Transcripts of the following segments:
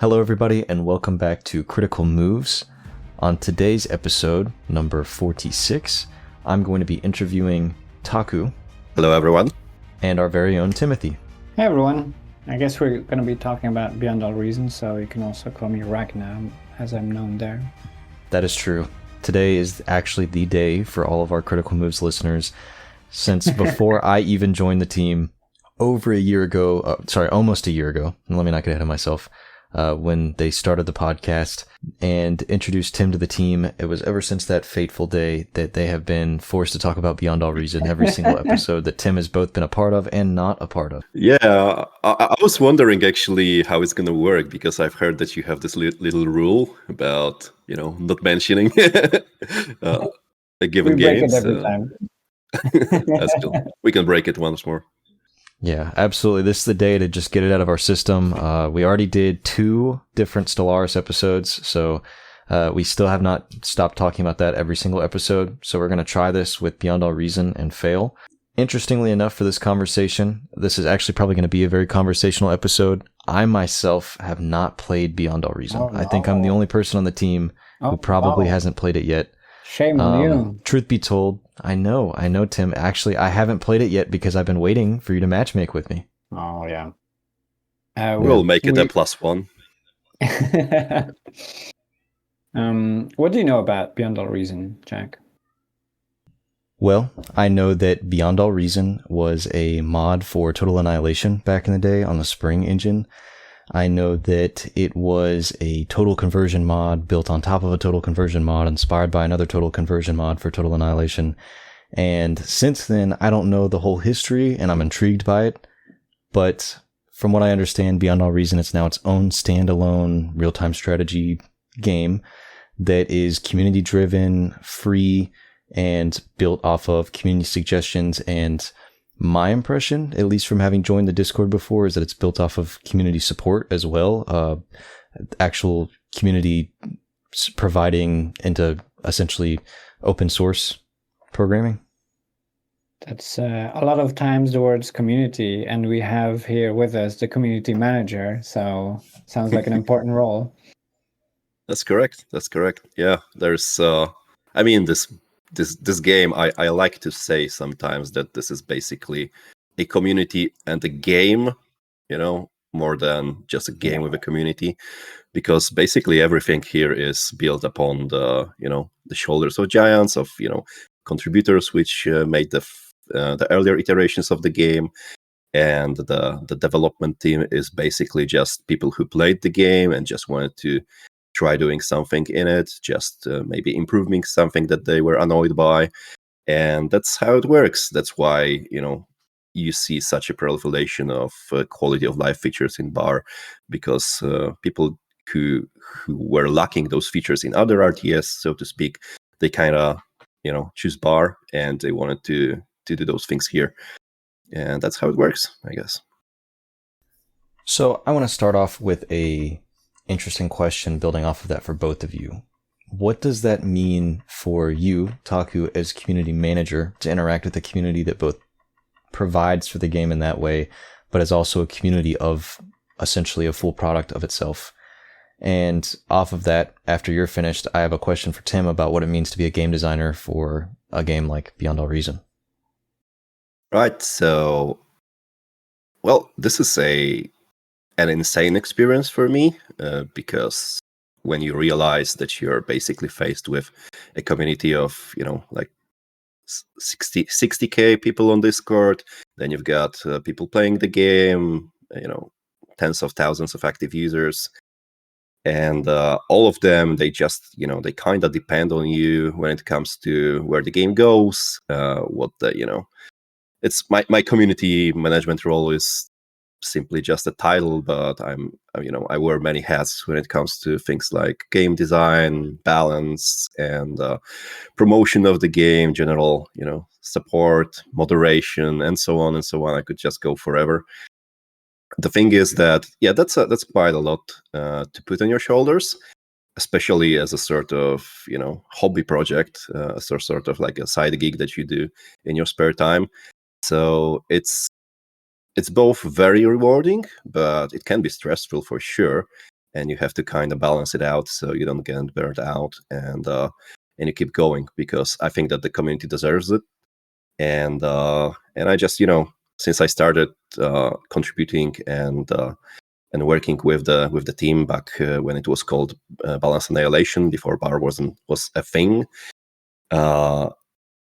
Hello, everybody, and welcome back to Critical Moves. On today's episode, number 46, I'm going to be interviewing Taku. Hello, everyone. And our very own Timothy. Hey, everyone. I guess we're going to be talking about Beyond All Reason, so you can also call me Ragnar, as I'm known there. That is true. Today is actually the day for all of our Critical Moves listeners, since before I even joined the team almost a year ago, let me not get ahead of myself, when they started the podcast and introduced Tim to the team. It was ever since that fateful day that they have been forced to talk about Beyond All Reason every single episode that Tim has both been a part of and not a part of. Yeah, I was wondering actually how it's going to work, because I've heard that you have this little rule about, not mentioning a given game. We break it every time. That's cool. We can break it once more. Yeah, absolutely. This is the day to just get it out of our system. We already did 2 different Stellaris episodes, so we still have not stopped talking about that every single episode. So we're going to try this with Beyond All Reason and fail. Interestingly enough, for this conversation, this is actually probably going to be a very conversational episode. I myself have not played Beyond All Reason. Oh, no. I think I'm the only person on the team who probably hasn't played it yet. Shame on you. Truth be told, I know, Tim. Actually, I haven't played it yet because I've been waiting for you to matchmake with me. Oh, yeah. We'll make it a +1. What do you know about Beyond All Reason, Jack? Well, I know that Beyond All Reason was a mod for Total Annihilation back in the day on the Spring engine. I know that it was a total conversion mod built on top of a total conversion mod, inspired by another total conversion mod for Total Annihilation. And since then, I don't know the whole history, and I'm intrigued by it. But from what I understand, Beyond All Reason, it's now its own standalone real-time strategy game that is community-driven, free, and built off of community suggestions. And my impression, at least from having joined the Discord before, is that it's built off of community support as well. Actual community providing into essentially open source programming. That's a lot of times the words community, and we have here with us the community manager, so sounds like an important role. That's correct. Yeah, there's, this game, I like to say sometimes that this is basically a community and a game, more than just a game with a community, because basically everything here is built upon the shoulders of giants, of contributors which made the earlier iterations of the game. And the development team is basically just people who played the game and just wanted to try doing something in it, just maybe improving something that they were annoyed by. And that's how it works. That's why, you see such a proliferation of quality of life features in BAR, because people who were lacking those features in other RTS, so to speak, they kind of, choose BAR, and they wanted to do those things here. And that's how it works, I guess. So I want to start off with a interesting question building off of that for both of you. What does that mean for you, Taku, as community manager, to interact with a community that both provides for the game in that way, but is also a community of essentially a full product of itself? And off of that, after you're finished, I have a question for Tim about what it means to be a game designer for a game like Beyond All Reason. Right, so, well, this is an insane experience for me, because when you realize that you're basically faced with a community of, like 60k people on Discord, then you've got people playing the game, tens of thousands of active users, and all of them, they just, they kind of depend on you when it comes to where the game goes, it's my community management role is simply just a title, but I wear many hats when it comes to things like game design, balance, and promotion of the game, general, support, moderation, and so on and so on. I could just go forever. The thing is that, yeah, that's quite a lot to put on your shoulders, especially as a sort of, hobby project, sort of like a side gig that you do in your spare time. So it's both very rewarding, but it can be stressful for sure. and you have to kind of balance it out so you don't get burnt out, and you keep going, because I think that the community deserves it. And I just, since I started contributing and working with the team back when it was called Balance Annihilation, before bar was a thing.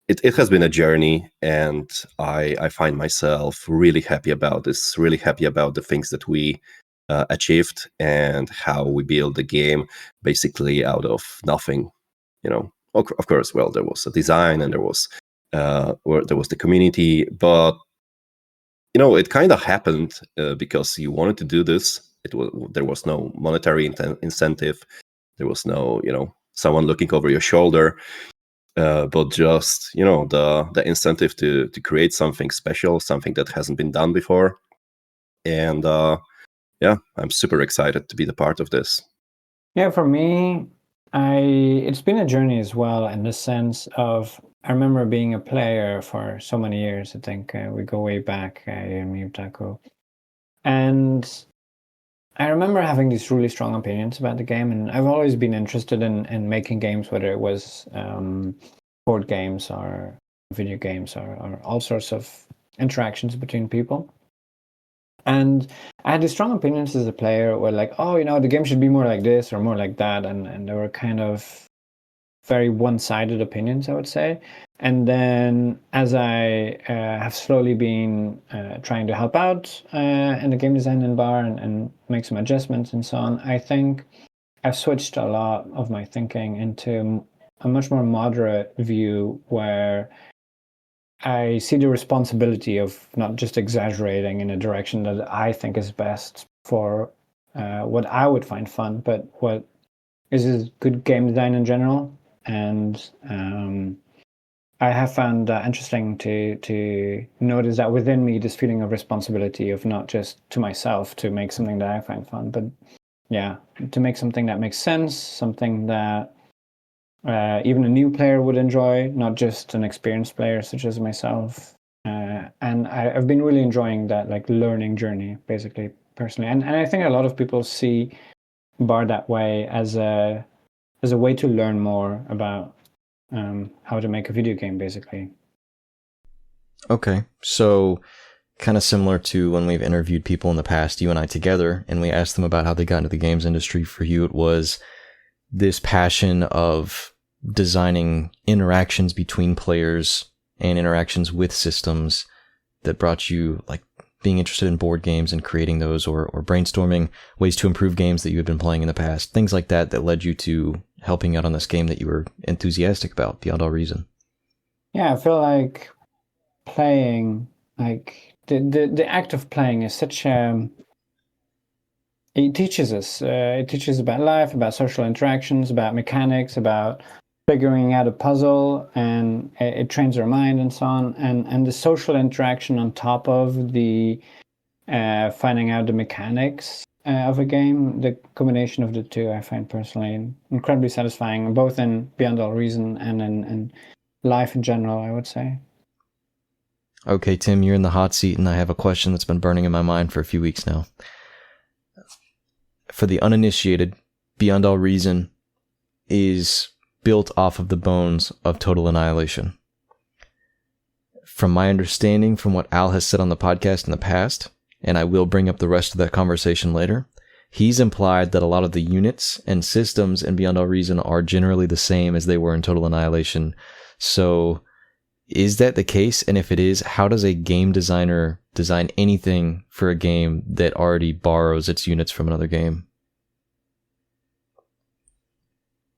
It has been a journey, and I find myself really happy about this, really happy about the things that we achieved and how we built the game basically out of nothing. Of course, well, there was a design and there was the community, but it kind of happened because you wanted to do this. There was no monetary incentive. There was no someone looking over your shoulder. But just the incentive to create something special, something that hasn't been done before, and yeah, I'm super excited to be the part of this. Yeah, for me, it's been a journey as well, in the sense of, I remember being a player for so many years. I think we go way back, you and me, Taco, and I remember having these really strong opinions about the game, and I've always been interested in making games, whether it was board games or video games or all sorts of interactions between people. And I had these strong opinions as a player, where like, oh, the game should be more like this or more like that, and they were kind of very one-sided opinions, I would say. And then as I have slowly been trying to help out in the game design and bar, and make some adjustments and so on, I think I've switched a lot of my thinking into a much more moderate view, where I see the responsibility of not just exaggerating in a direction that I think is best for what I would find fun, but what is good game design in general. And I have found that interesting to notice that within me, this feeling of responsibility of not just to myself to make something that I find fun, but yeah, to make something that makes sense, something that even a new player would enjoy, not just an experienced player such as myself. And I've been really enjoying that like learning journey, basically, personally. And I think a lot of people see bar that way as a way to learn more about how to make a video game, basically. Okay, so kind of similar to when we've interviewed people in the past, you and I together, and we asked them about how they got into the games industry. For you, it was this passion of designing interactions between players and interactions with systems that brought you like being interested in board games and creating those, or brainstorming ways to improve games that you had been playing in the past, things like that led you to helping out on this game that you were enthusiastic about, Beyond All Reason. Yeah, I feel like playing, like the act of playing is such it teaches us. It teaches about life, about social interactions, about mechanics, about figuring out a puzzle, and it trains our mind and so on. And the social interaction on top of the finding out the mechanics of a game, the combination of the two, I find personally incredibly satisfying, both in Beyond All Reason and in life in general, I would say. Okay, Tim, you're in the hot seat, and I have a question that's been burning in my mind for a few weeks now. For the uninitiated, Beyond All Reason is built off of the bones of Total Annihilation. From my understanding, from what Al has said on the podcast in the past, and I will bring up the rest of that conversation later, he's implied that a lot of the units and systems in Beyond All Reason are generally the same as they were in Total Annihilation. So is that the case? And if it is, how does a game designer design anything for a game that already borrows its units from another game?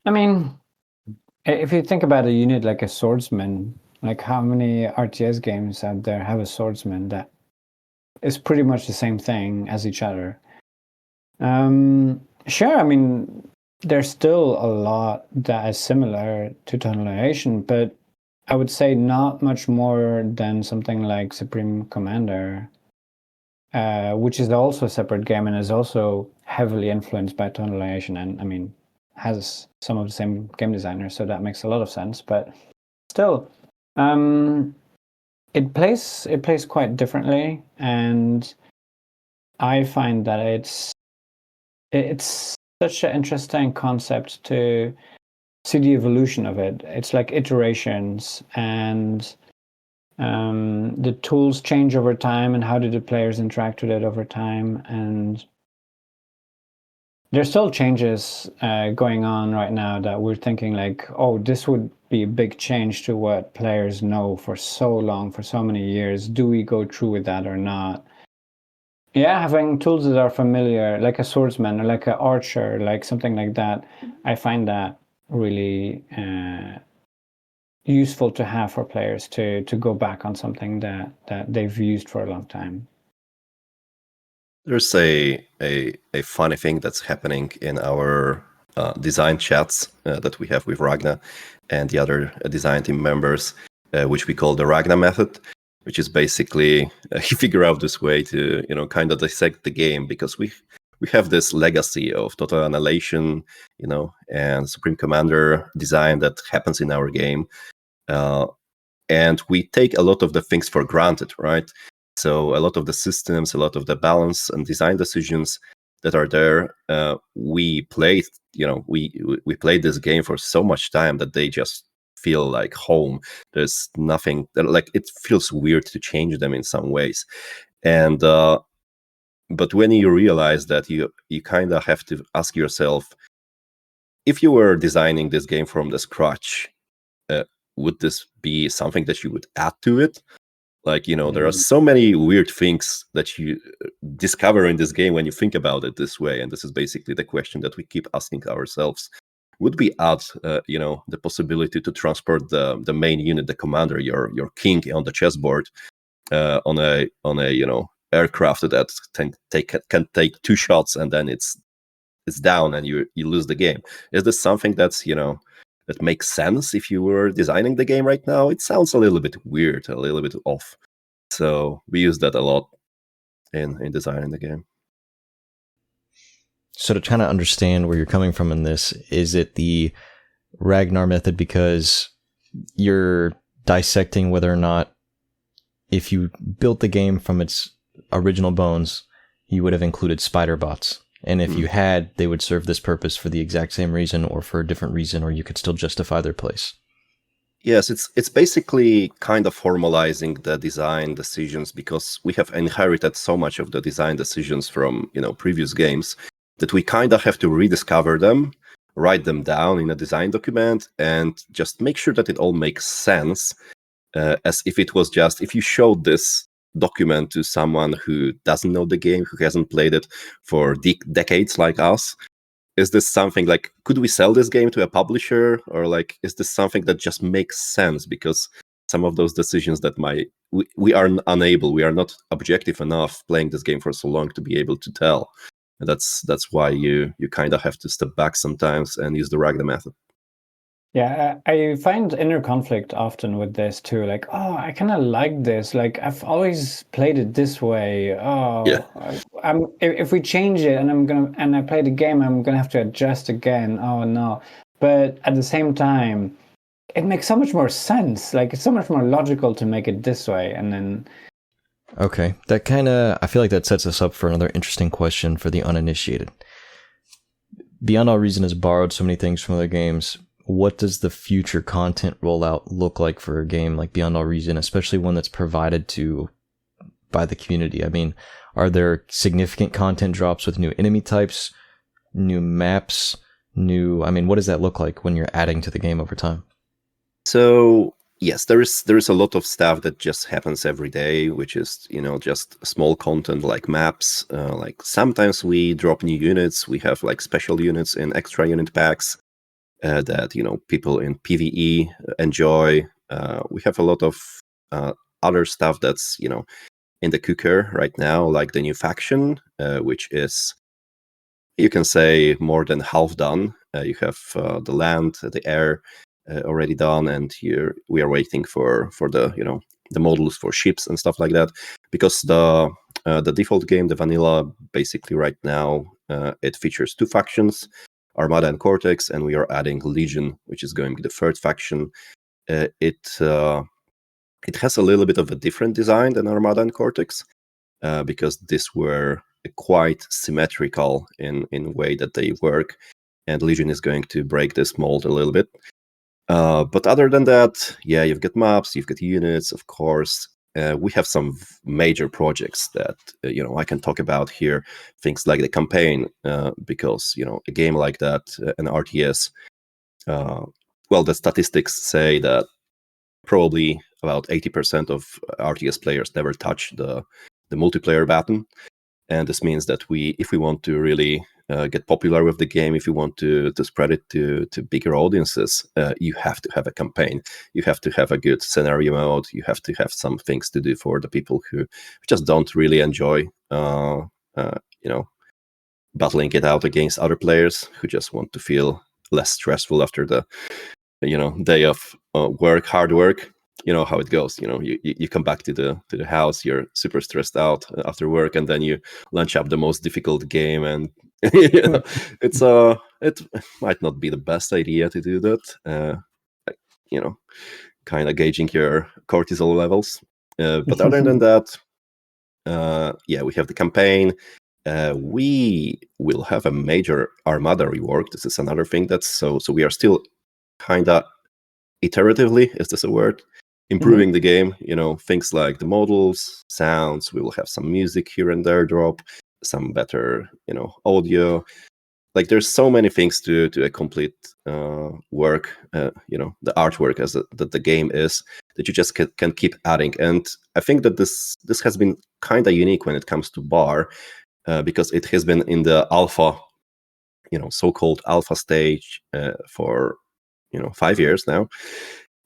I mean, if you think about a unit like a swordsman, like how many RTS games out there have a swordsman that is pretty much the same thing as each other? Sure, I mean, there's still a lot that is similar to Total Annihilation, but I would say not much more than something like Supreme Commander, which is also a separate game and is also heavily influenced by Total Annihilation, and I mean, has some of the same game designers, so that makes a lot of sense. But still, it plays quite differently, and I find that it's such an interesting concept to see the evolution of it. It's like iterations, and the tools change over time, and how do the players interact with it over time. And there's still changes going on right now that we're thinking like, oh, this would be a big change to what players know for so long, for so many years. Do we go through with that or not? Yeah, having tools that are familiar, like a swordsman or like an archer, like something like that, I find that really useful to have for players to go back on something that they've used for a long time. There's a funny thing that's happening in our design chats that we have with Ragnar and the other design team members, which we call the Ragnar method, which is basically you figure out this way to kind of dissect the game, because we have this legacy of Total Annihilation, and Supreme Commander design that happens in our game, and we take a lot of the things for granted, right? So a lot of the systems, a lot of the balance and design decisions that are there, we played this game for so much time that they just feel like home. There's nothing like, it feels weird to change them in some ways. And but when you realize that you kind of have to ask yourself, if you were designing this game from the scratch, would this be something that you would add to it? Like, there are so many weird things that you discover in this game when you think about it this way. And this is basically the question that we keep asking ourselves. Would we add, the possibility to transport the main unit, the commander, your king on the chessboard, on a aircraft that can take 2 shots and then it's down and you lose the game? Is this something that's that makes sense if you were designing the game right now? It sounds a little bit weird, a little bit off. So we use that a lot in designing the game. So to kind of understand where you're coming from in this, is it the Ragnar method because you're dissecting whether or not, if you built the game from its original bones, you would have included spider bots? And if you had, they would serve this purpose for the exact same reason or for a different reason, or you could still justify their place. Yes, it's basically kind of formalizing the design decisions, because we have inherited so much of the design decisions from previous games that we kind of have to rediscover them, write them down in a design document, and just make sure that it all makes sense, as if it was just, if you showed this document to someone who doesn't know the game, who hasn't played it for decades like us, is this something like, could we sell this game to a publisher, or like, is this something that just makes sense? Because some of those decisions that we are unable, we are not objective enough playing this game for so long to be able to tell. And that's why you kind of have to step back sometimes and use the Ragnar method. Yeah, I find inner conflict often with this too. Like, oh, I kind of like this. Like, I've always played it this way. Oh, Yeah. if we change it and I play the game, I'm gonna have to adjust again. Oh no! But at the same time, it makes so much more sense. Like, it's so much more logical to make it this way. And then, Okay, that I feel like that sets us up for another interesting question for the uninitiated. Beyond All Reason has borrowed so many things from other games. What does the future content rollout look like for a game like Beyond All Reason, especially one that's provided to by the community? I mean, are there significant content drops with new enemy types, new maps, what does that look like when you're adding to the game over time? So yes, there is a lot of stuff that just happens every day, which is just small content like maps. Like sometimes we drop new units. We have like special units in extra unit packs that people in PvE enjoy. We have a lot of other stuff that's in the cooker right now, like the new faction, which is, you can say, more than half done. You have the land, the air already done, and here we are waiting for the the models for ships and stuff like that, because the default game, the vanilla, basically right now it features 2 factions, Armada and Cortex, and we are adding Legion, which is going to be the 3rd faction. It has a little bit of a different design than Armada and Cortex, because these were quite symmetrical in way that they work, and Legion is going to break this mold a little bit. But other than that, yeah, you've got maps, you've got units, of course. We have some major projects that I can talk about here. Things like the campaign, because a game like that, an RTS. Well, the statistics say that probably about 80% of RTS players never touch the multiplayer button, and this means that if we want to really get popular with the game, if you want to spread it to bigger audiences, you have to have a campaign. You have to have a good scenario mode. You have to have some things to do for the people who just don't really enjoy, battling it out against other players, who just want to feel less stressful after the day of hard work. You know how it goes. You come back to the house, you're super stressed out after work, and then you launch up the most difficult game, and it might not be the best idea to do that. Kind of gauging your cortisol levels. But other than that, we have the campaign. We will have a major Armada rework. This is another thing so we are still kind of iteratively, is this a word, improving the game. Things like the models, sounds. We will have some music here and there drop, some better audio. Like, there's so many things to a complete work, the artwork that the game is, that you just can keep adding. And I think that this has been kind of unique when it comes to Bar, because it has been in the alpha, so-called alpha stage for 5 years now.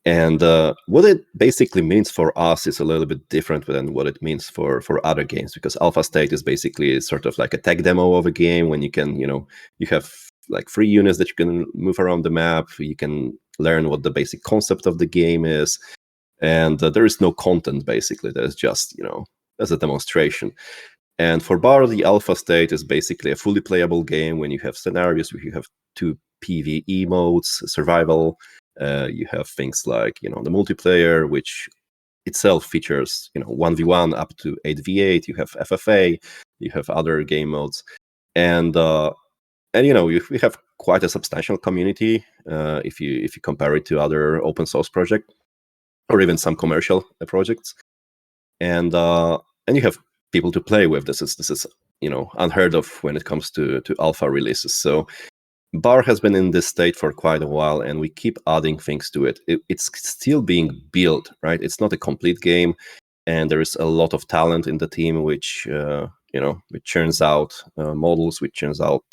And what it basically means for us is a little bit different than what it means for other games, because alpha state is basically sort of like a tech demo of a game, when you can, you have like 3 units that you can move around the map. You can learn what the basic concept of the game is, and there is no content. Basically, there's just as a demonstration. And for Bar, the alpha state is basically a fully playable game when you have scenarios where you have 2 PvE modes, survival. You have things like the multiplayer, which itself features 1v1 up to 8v8. You have FFA, you have other game modes, and we have quite a substantial community if you compare it to other open source projects, or even some commercial projects, and you have people to play with. This is unheard of when it comes to alpha releases. So Bar has been in this state for quite a while, and we keep adding things to it. It's still being built, right? It's not a complete game, and there is a lot of talent in the team, which which churns out models, which churns out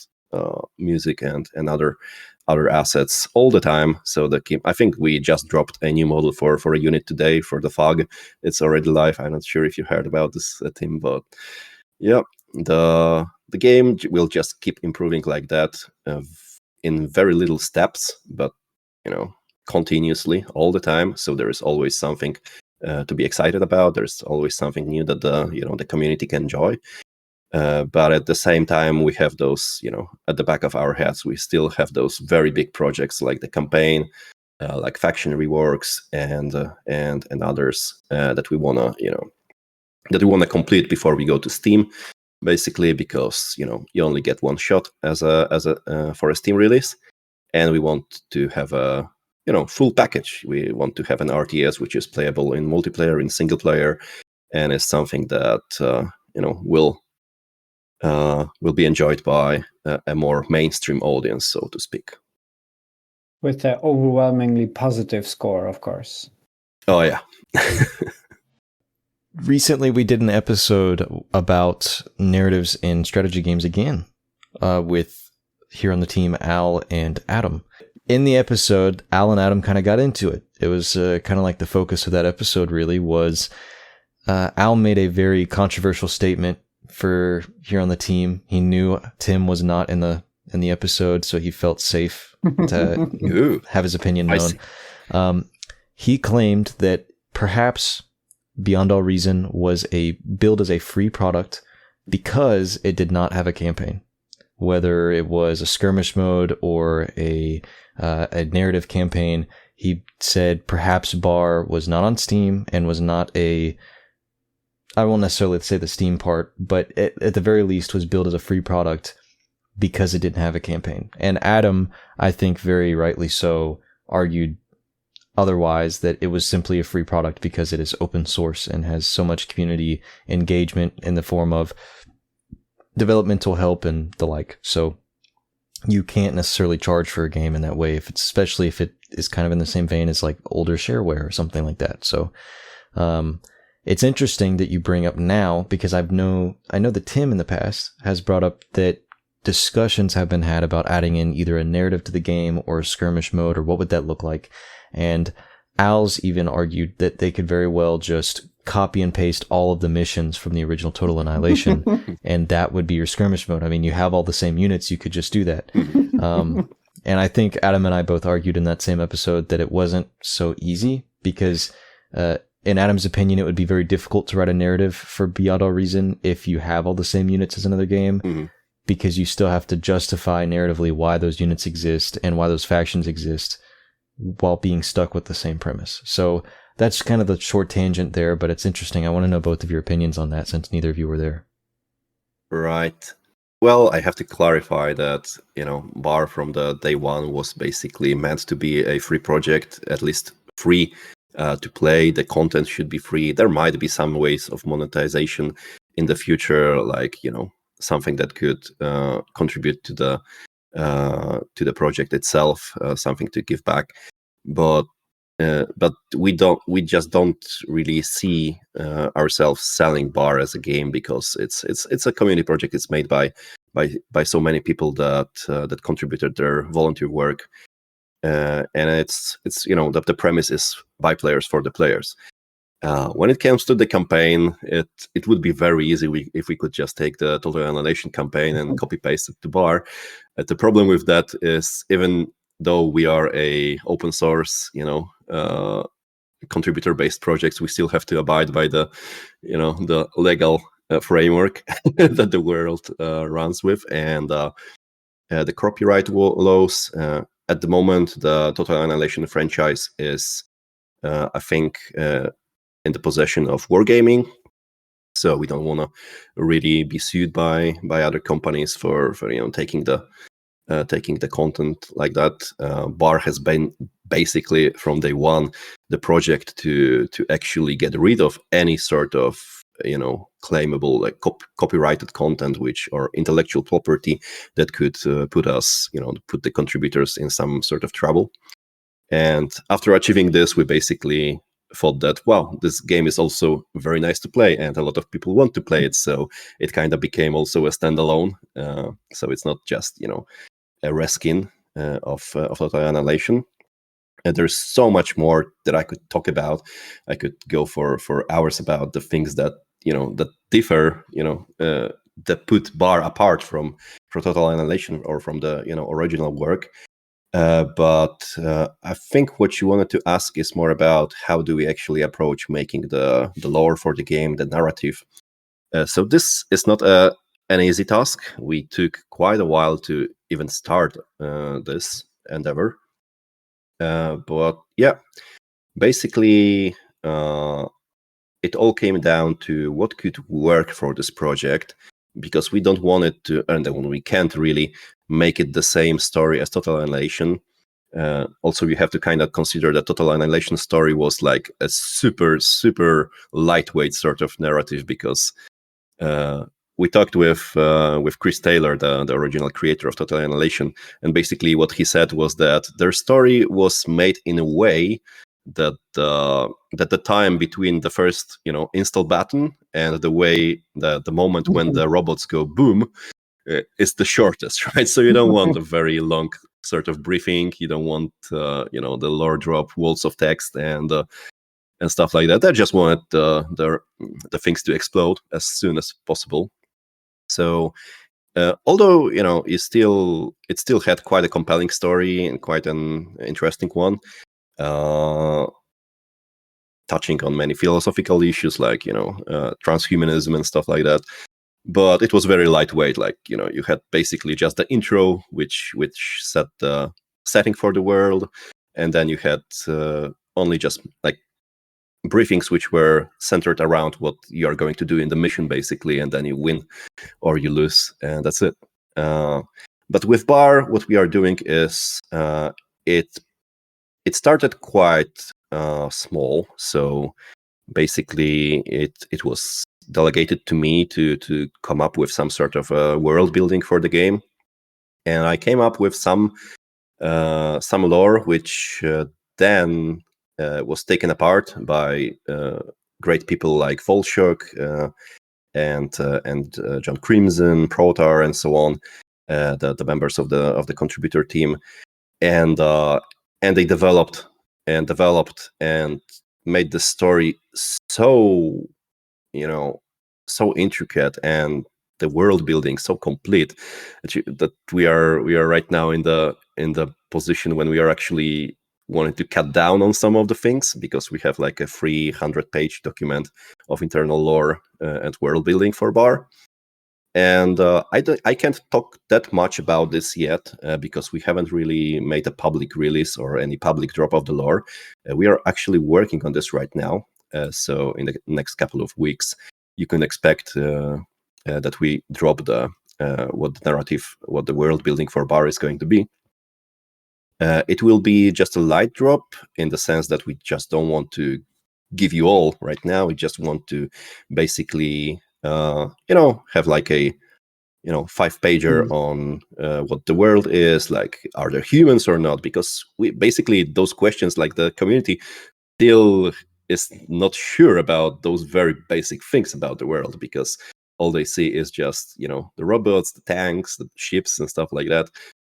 music and other assets all the time. So I think we just dropped a new model for a unit today for the Fog. It's already live. I'm not sure if you heard about this team, but yeah, the game will just keep improving like that, in very little steps, but continuously all the time. So there is always something to be excited about. There's always something new that the community can enjoy. But at the same time, we have those, at the back of our heads, we still have those very big projects like the campaign, like faction reworks, and others that we wanna complete before we go to Steam. Basically, because you only get one shot as a for a Steam release, and we want to have a full package. We want to have an RTS which is playable in multiplayer, in single player, and is something that will be enjoyed by a more mainstream audience, so to speak. With an overwhelmingly positive score, of course. Oh yeah. Recently, we did an episode about narratives in strategy games again, with here on the team Al and Adam. In the episode, Al and Adam kind of got into it. It was kind of like the focus of that episode really was Al made a very controversial statement for here on the team. He knew Tim was not in the episode, so he felt safe to have his opinion known. He claimed that perhaps Beyond All Reason was billed as a free product because it did not have a campaign, whether it was a skirmish mode or a narrative campaign. He said perhaps Bar was not on Steam and was not a I won't necessarily say the Steam part, but at the very least was billed as a free product because it didn't have a campaign. And Adam, I think very rightly so, argued otherwise, that it was simply a free product because it is open source and has so much community engagement in the form of developmental help and the like. So you can't necessarily charge for a game in that way, especially if it is kind of in the same vein as like older shareware or something like that. So it's interesting that you bring up now, because I know that Tim in the past has brought up that discussions have been had about adding in either a narrative to the game or a skirmish mode, or what would that look like. And Al's even argued that they could very well just copy and paste all of the missions from the original Total Annihilation, and that would be your skirmish mode. I mean, you have all the same units, you could just do that. And I think Adam and I both argued in that same episode that it wasn't so easy, because in Adam's opinion, it would be very difficult to write a narrative for Beyond All Reason if you have all the same units as another game, because you still have to justify narratively why those units exist and why those factions exist, while being stuck with the same premise. So that's kind of the short tangent there, but it's interesting. I want to know both of your opinions on that, since neither of you were there. Right. Well, I have to clarify that, Bar from the day one was basically meant to be a free project, at least free to play. The content should be free. There might be some ways of monetization in the future, like, something that could contribute to the project itself, something to give back. But we just don't really see ourselves selling Bar as a game, because it's a community project. It's made by so many people that contributed their volunteer work, and it's the premise is by players for the players. When it comes to the campaign, it would be very easy if we could just take the Total Annihilation campaign and copy paste it to Bar. The problem with that is, even though we are a open source, contributor based projects, we still have to abide by the legal framework that the world runs with, and the copyright laws. At the moment, the Total Annihilation franchise is, I think, in the possession of Wargaming, so we don't want to really be sued by other companies for taking the content like that. Bar has been basically from day one the project to actually get rid of any sort of claimable, like copyrighted content, or intellectual property that could put the contributors in some sort of trouble. And after achieving this, we basically thought that, wow, this game is also very nice to play, and a lot of people want to play it, so it kind of became also a standalone. So it's not just a reskin of Total Annihilation. And there's so much more that I could talk about. I could go for hours about the things that that differ, that put Bar apart from Total Annihilation or from the original work. But I think what you wanted to ask is more about how do we actually approach making the lore for the game, the narrative. So this is not an easy task. We took quite a while to even start this endeavor. But yeah, basically, it all came down to what could work for this project, because we don't want it to, and we can't really make it the same story as Total Annihilation. Also, you have to kind of consider that Total Annihilation story was like a super, super lightweight sort of narrative, because we talked with Chris Taylor, the original creator of Total Annihilation, and basically what he said was that their story was made in a way that the time between the first install button and the moment when the robots go boom is the shortest, right? So you don't want a very long sort of briefing. You don't want the lore drop, walls of text and stuff like that. They just wanted the things to explode as soon as possible. So although it still had quite a compelling story and quite an interesting one, touching on many philosophical issues like transhumanism and stuff like that. But it was very lightweight. Like you had basically just the intro, which set the setting for the world, and then you had only just like briefings which were centered around what you are going to do in the mission, basically, and then you win or you lose, and that's it. But with Bar, what we are doing is it started quite small. So basically, it was delegated to me to come up with some sort of world building for the game, and I came up with some lore which then was taken apart by great people like Volshok and John Crimson, Protar, and so on, the members of the contributor team, and they developed and made the story so, so intricate, and the world building so complete that we are right now in the position when we are actually wanting to cut down on some of the things, because we have like a 300-page document of internal lore and world building for Bar. And I can't talk that much about this yet because we haven't really made a public release or any public drop of the lore. We are actually working on this right now. So in the next couple of weeks, you can expect that we drop the what the narrative, what the world building for Bar is going to be. It will be just a light drop in the sense that we just don't want to give you all right now. We just want to basically, have like a 5-pager on what the world is like. Are there humans or not? Because we basically, those questions, like the community still is not sure about those very basic things about the world, because all they see is just the robots, the tanks, the ships, and stuff like that,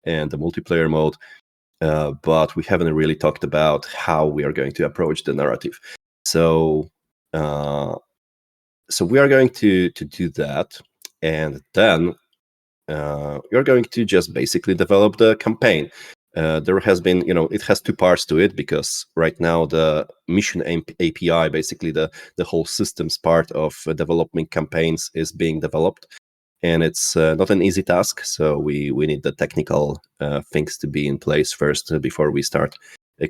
and the multiplayer mode. But we haven't really talked about how we are going to approach the narrative. So we are going to do that, and then you're going to just basically develop the campaign. There has been, it has 2 parts to it, because right now the mission API, basically the whole systems part of developing campaigns, is being developed, and it's not an easy task. So we need the technical things to be in place first before we start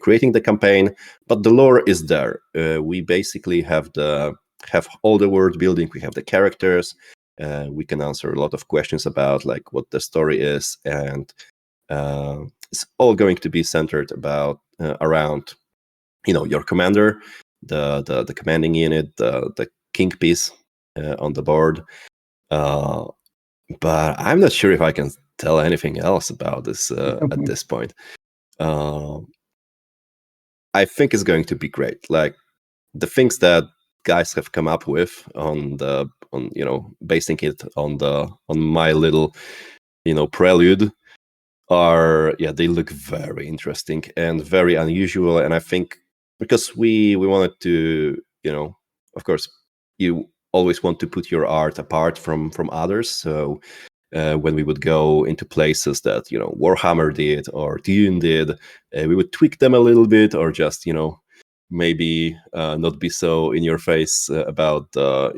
creating the campaign. But the lore is there. We basically have all the world building. We have the characters. We can answer a lot of questions about like what the story is, and it's all going to be centered around your commander, the commanding unit, the king piece on the board. But I'm not sure if I can tell anything else about this at this point. I think it's going to be great. Like the things that guys have come up with on basing it on my little prelude they look very interesting and very unusual. And I think because we wanted to, of course, you always want to put your art apart from others. So when we would go into places that Warhammer did or Dune did, we would tweak them a little bit, or just maybe not be so in your face about the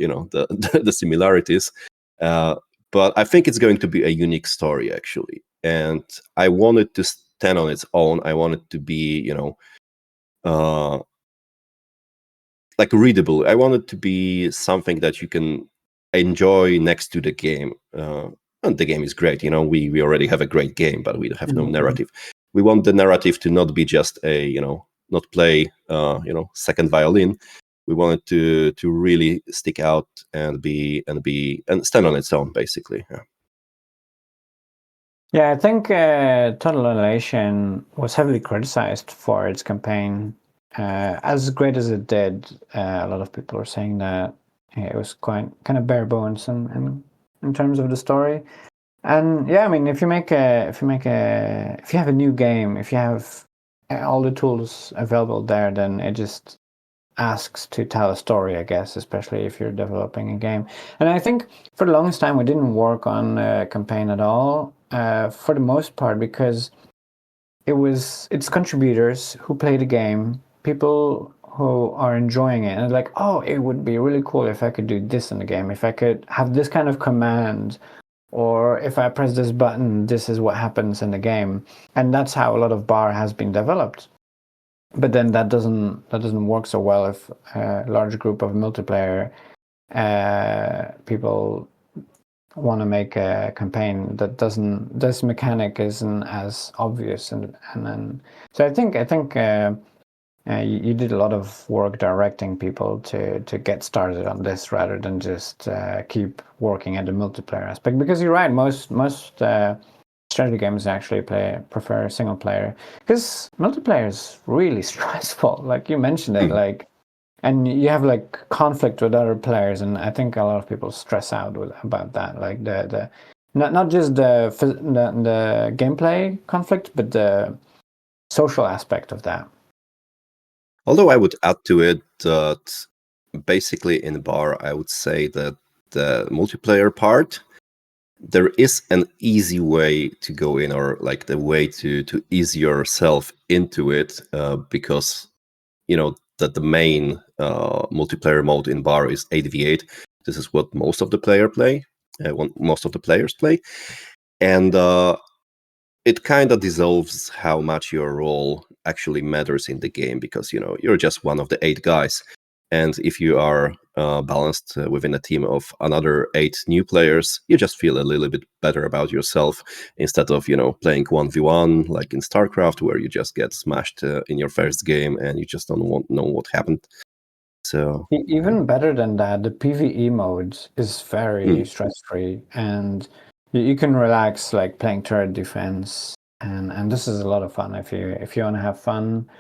similarities. But I think it's going to be a unique story, actually, and I want it to stand on its own. I want it to be like readable. I want it to be something that you can enjoy next to the game. And the game is great. We already have a great game, but we have no narrative. We want the narrative to not be just a not play second violin. We want it to really stick out and stand on its own, basically. Yeah, I think Total Annihilation was heavily criticized for its campaign. As great as it did, a lot of people are saying that it was quite kind of bare bones in terms of the story. And yeah, I mean, if you have a new game, if you have all the tools available there, then it just asks to tell a story, I guess, especially if you're developing a game. And I think for the longest time we didn't work on a campaign at all, for the most part, because it's contributors who play the game, people who are enjoying it, and like, oh, it would be really cool if I could do this in the game, if I could have this kind of command, or if I press this button, this is what happens in the game. And that's how a lot of Bar has been developed. but then that doesn't work so well if a large group of multiplayer people want to make a campaign that doesn't, this mechanic isn't as obvious, and then so I think you did a lot of work directing people to get started on this rather than just keep working at the multiplayer aspect, because you're right, most strategy games actually prefer single player, because multiplayer is really stressful, like you mentioned it, like, and you have like conflict with other players, and I think a lot of people stress out about that, like the not just the gameplay conflict, but the social aspect of that. Although I would add to it that basically in bar, I would say that the multiplayer part, there is an easy way to go in, or like the way to ease yourself into it, because that the main multiplayer mode in bar is 8v8. This is what most of the most of the players play, and it kind of dissolves how much your role actually matters in the game, because you're just one of the 8 guys, and if you are balanced within a team of another 8 new players, you just feel a little bit better about yourself, instead of playing 1v1 like in StarCraft, where you just get smashed in your first game and you just don't know what happened. So Even better than that, the PvE mode is very stress-free, and you can relax, like playing turret defense, and this is a lot of fun if you want to have fun,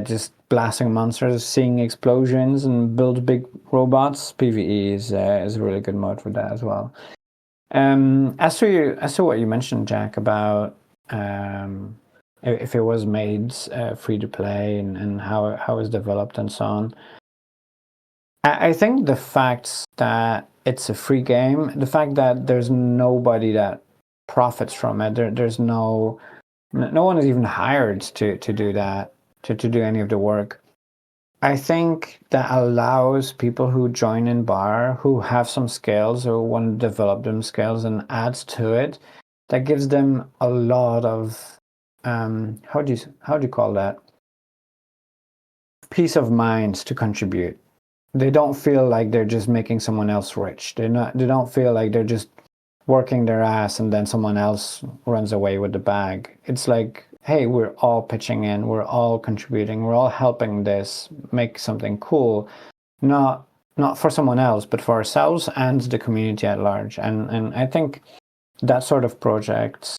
just blasting monsters, seeing explosions, and build big robots. PvE is a really good mode for that as well. As to what you mentioned, Jack, about if it was made free to play, and how it was developed and so on. I think the fact that it's a free game, the fact that there's nobody that profits from it, there's no one is even hired to do that, to do any of the work. I think that allows people who join in bar, who have some skills or want to develop them skills, and adds to it. That gives them a lot of how do you call that? Peace of mind to contribute. They don't feel like they're just making someone else rich. They don't feel like they're just working their ass and then someone else runs away with the bag. It's like, hey, we're all pitching in, we're all contributing, we're all helping this make something cool, not for someone else, but for ourselves and the community at large. And I think that sort of project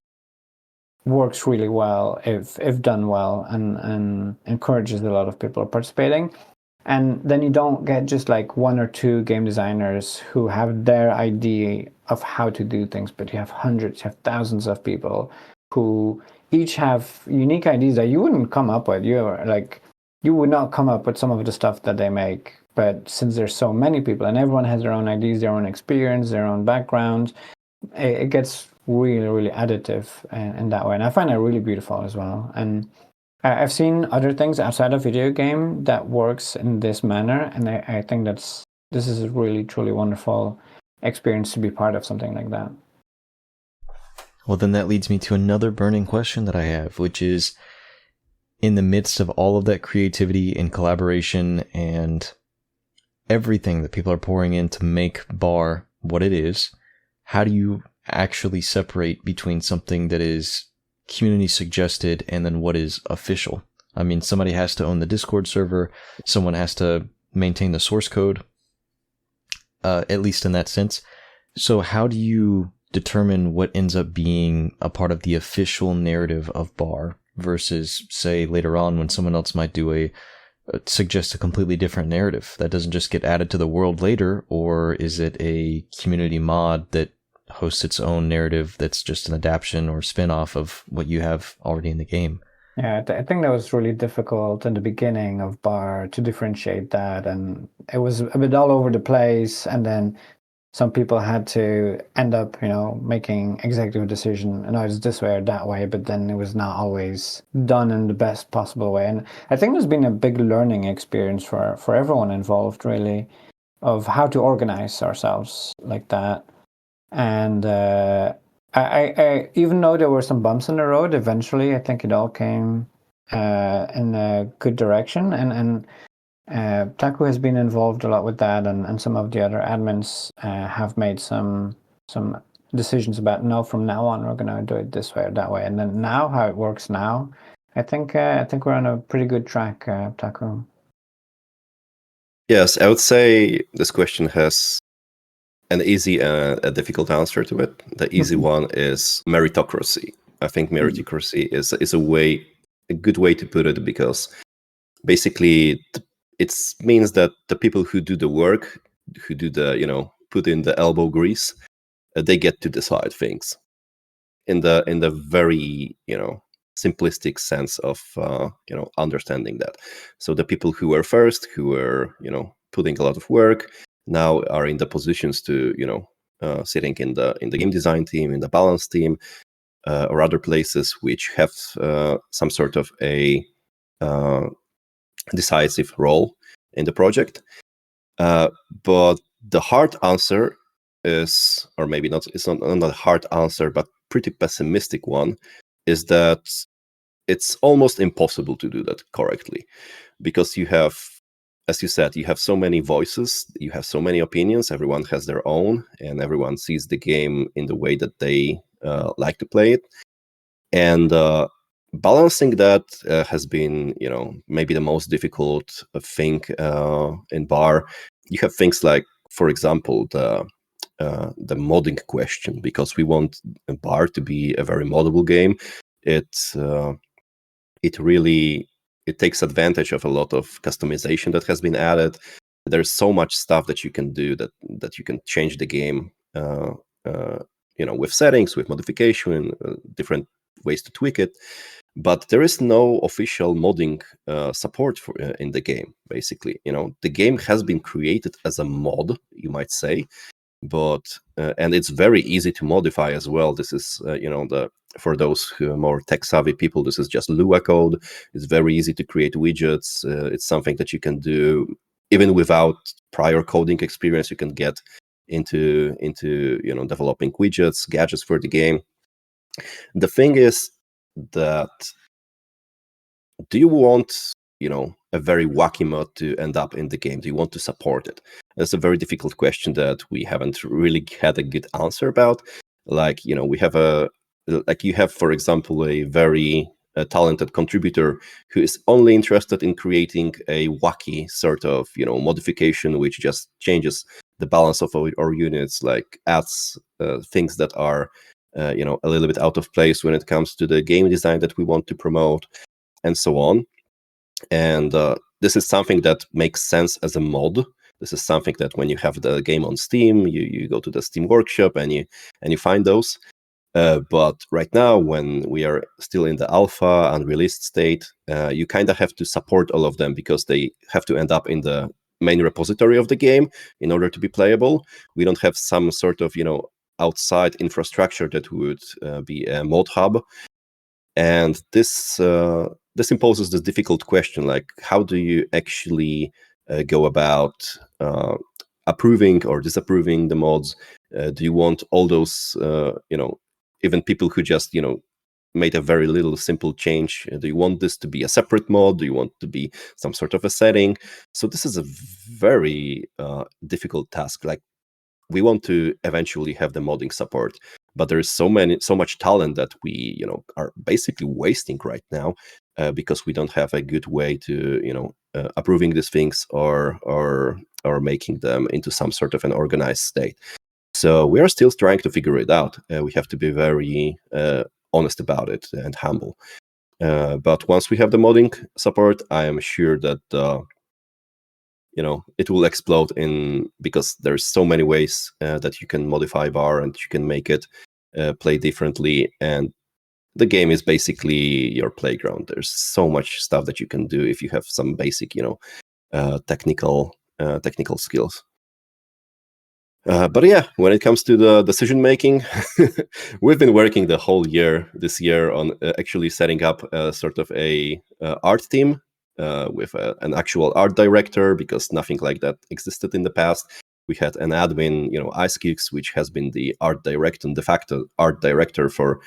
works really well if done well, and encourages a lot of people participating. And then you don't get just like 1 or 2 game designers who have their idea of how to do things, but you have hundreds, you have thousands of people who each have unique ideas that you wouldn't come up with. You would not come up with some of the stuff that they make. But since there's so many people and everyone has their own ideas, their own experience, their own background, it gets really, really additive in that way. And I find that really beautiful as well. And I've seen other things outside of video game that works in this manner, and I think this is a really, truly wonderful experience to be part of something like that. Well, then that leads me to another burning question that I have, which is, in the midst of all of that creativity and collaboration and everything that people are pouring in to make bar what it is, how do you actually separate between something that is community suggested and then what is official? I mean, somebody has to own the Discord server, someone has to maintain the source code, at least in that sense. So how do you determine what ends up being a part of the official narrative of bar versus, say, later on when someone else might do suggest a completely different narrative that doesn't just get added to the world later? Or is it a community mod that hosts its own narrative that's just an adaptation or spin-off of what you have already in the game? Yeah, I think that was really difficult in the beginning of bar to differentiate that, and it was a bit all over the place, and then some people had to end up, making executive decision, and it's this way or that way, but then it was not always done in the best possible way. And I think there's been a big learning experience for everyone involved, really, of how to organize ourselves like that. And I even though there were some bumps in the road, eventually I think it all came in a good direction, and Taku has been involved a lot with that, and some of the other admins have made some decisions about, no, from now on we're going to do it this way or that way, and then now how it works now, I think we're on a pretty good track, Taku. Yes, I would say this question has an easy and a difficult answer to it. The easy one is meritocracy. I think meritocracy is a good way to put it, because basically it means that the people who do the work, who do the put in the elbow grease, they get to decide things in the very simplistic sense of understanding that. So the people who were first, who were putting a lot of work, now are in the positions to sitting in the game design team, in the balance team, or other places which have some sort of a decisive role in the project. But the hard answer is, or maybe not, it's not a hard answer, but pretty pessimistic one, is that it's almost impossible to do that correctly, because you have, as you said, you have so many voices, you have so many opinions, everyone has their own, and everyone sees the game in the way that they like to play it. And balancing that has been, maybe the most difficult thing in Bar. You have things like, for example, the modding question, because we want Bar to be a very moddable game. It really takes advantage of a lot of customization that has been added. There's so much stuff that you can do, that you can change the game, with settings, with modification, different ways to tweak it. But there is no official modding support for in the game. Basically, the game has been created as a mod, you might say, but and it's very easy to modify as well. This is for those who are more tech savvy people, this is just Lua code. It's very easy to create widgets. It's something that you can do even without prior coding experience. You can get into developing widgets, gadgets for the game. The thing is that, do you want a very wacky mod to end up in the game? Do you want to support it? That's a very difficult question that we haven't really had a good answer about. Like, we have you have, for example, a very talented contributor who is only interested in creating a wacky sort of modification which just changes the balance of our units, like adds things that are a little bit out of place when it comes to the game design that we want to promote, and so on. And this is something that makes sense as a mod. This is something that when you have the game on Steam, you go to the Steam Workshop and you find those. But right now, when we are still in the alpha unreleased state, you kind of have to support all of them, because they have to end up in the main repository of the game in order to be playable. We don't have some sort of outside infrastructure that would be a mod hub. And this imposes this difficult question, like, how do you actually go about approving or disapproving the mods? Do you want all those, even people who just, made a very little simple change? Do you want this to be a separate mod? Do you want to be some sort of a setting? So this is a very difficult task. Like, we want to eventually have the modding support, but there is so much talent that we are basically wasting right now, because we don't have a good way to approving these things or making them into some sort of an organized state. So we are still trying to figure it out. We have to be very honest about it and humble. But once we have the modding support, I am sure that it will explode, because there's so many ways that you can modify Bar and you can make it play differently. And the game is basically your playground. There's so much stuff that you can do if you have some basic, technical skills. But yeah, when it comes to the decision making, we've been working the whole year this year on actually setting up sort of a art team with an actual art director, because nothing like that existed in the past. We had an admin, Ice Kicks, which has been the art director and de facto art director for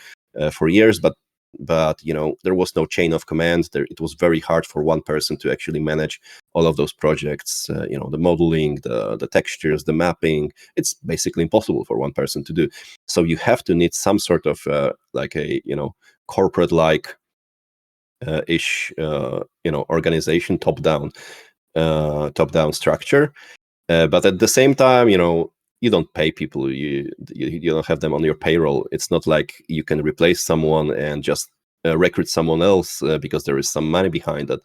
years, but but there was no chain of command. It was very hard for one person to actually manage all of those projects. The modeling, the textures, the mapping. It's basically impossible for one person to do. So you have to need some sort of like a corporate like ish organization, top down structure. But at the same time, you don't pay people. You don't have them on your payroll. It's not like you can replace someone and just recruit someone else because there is some money behind it.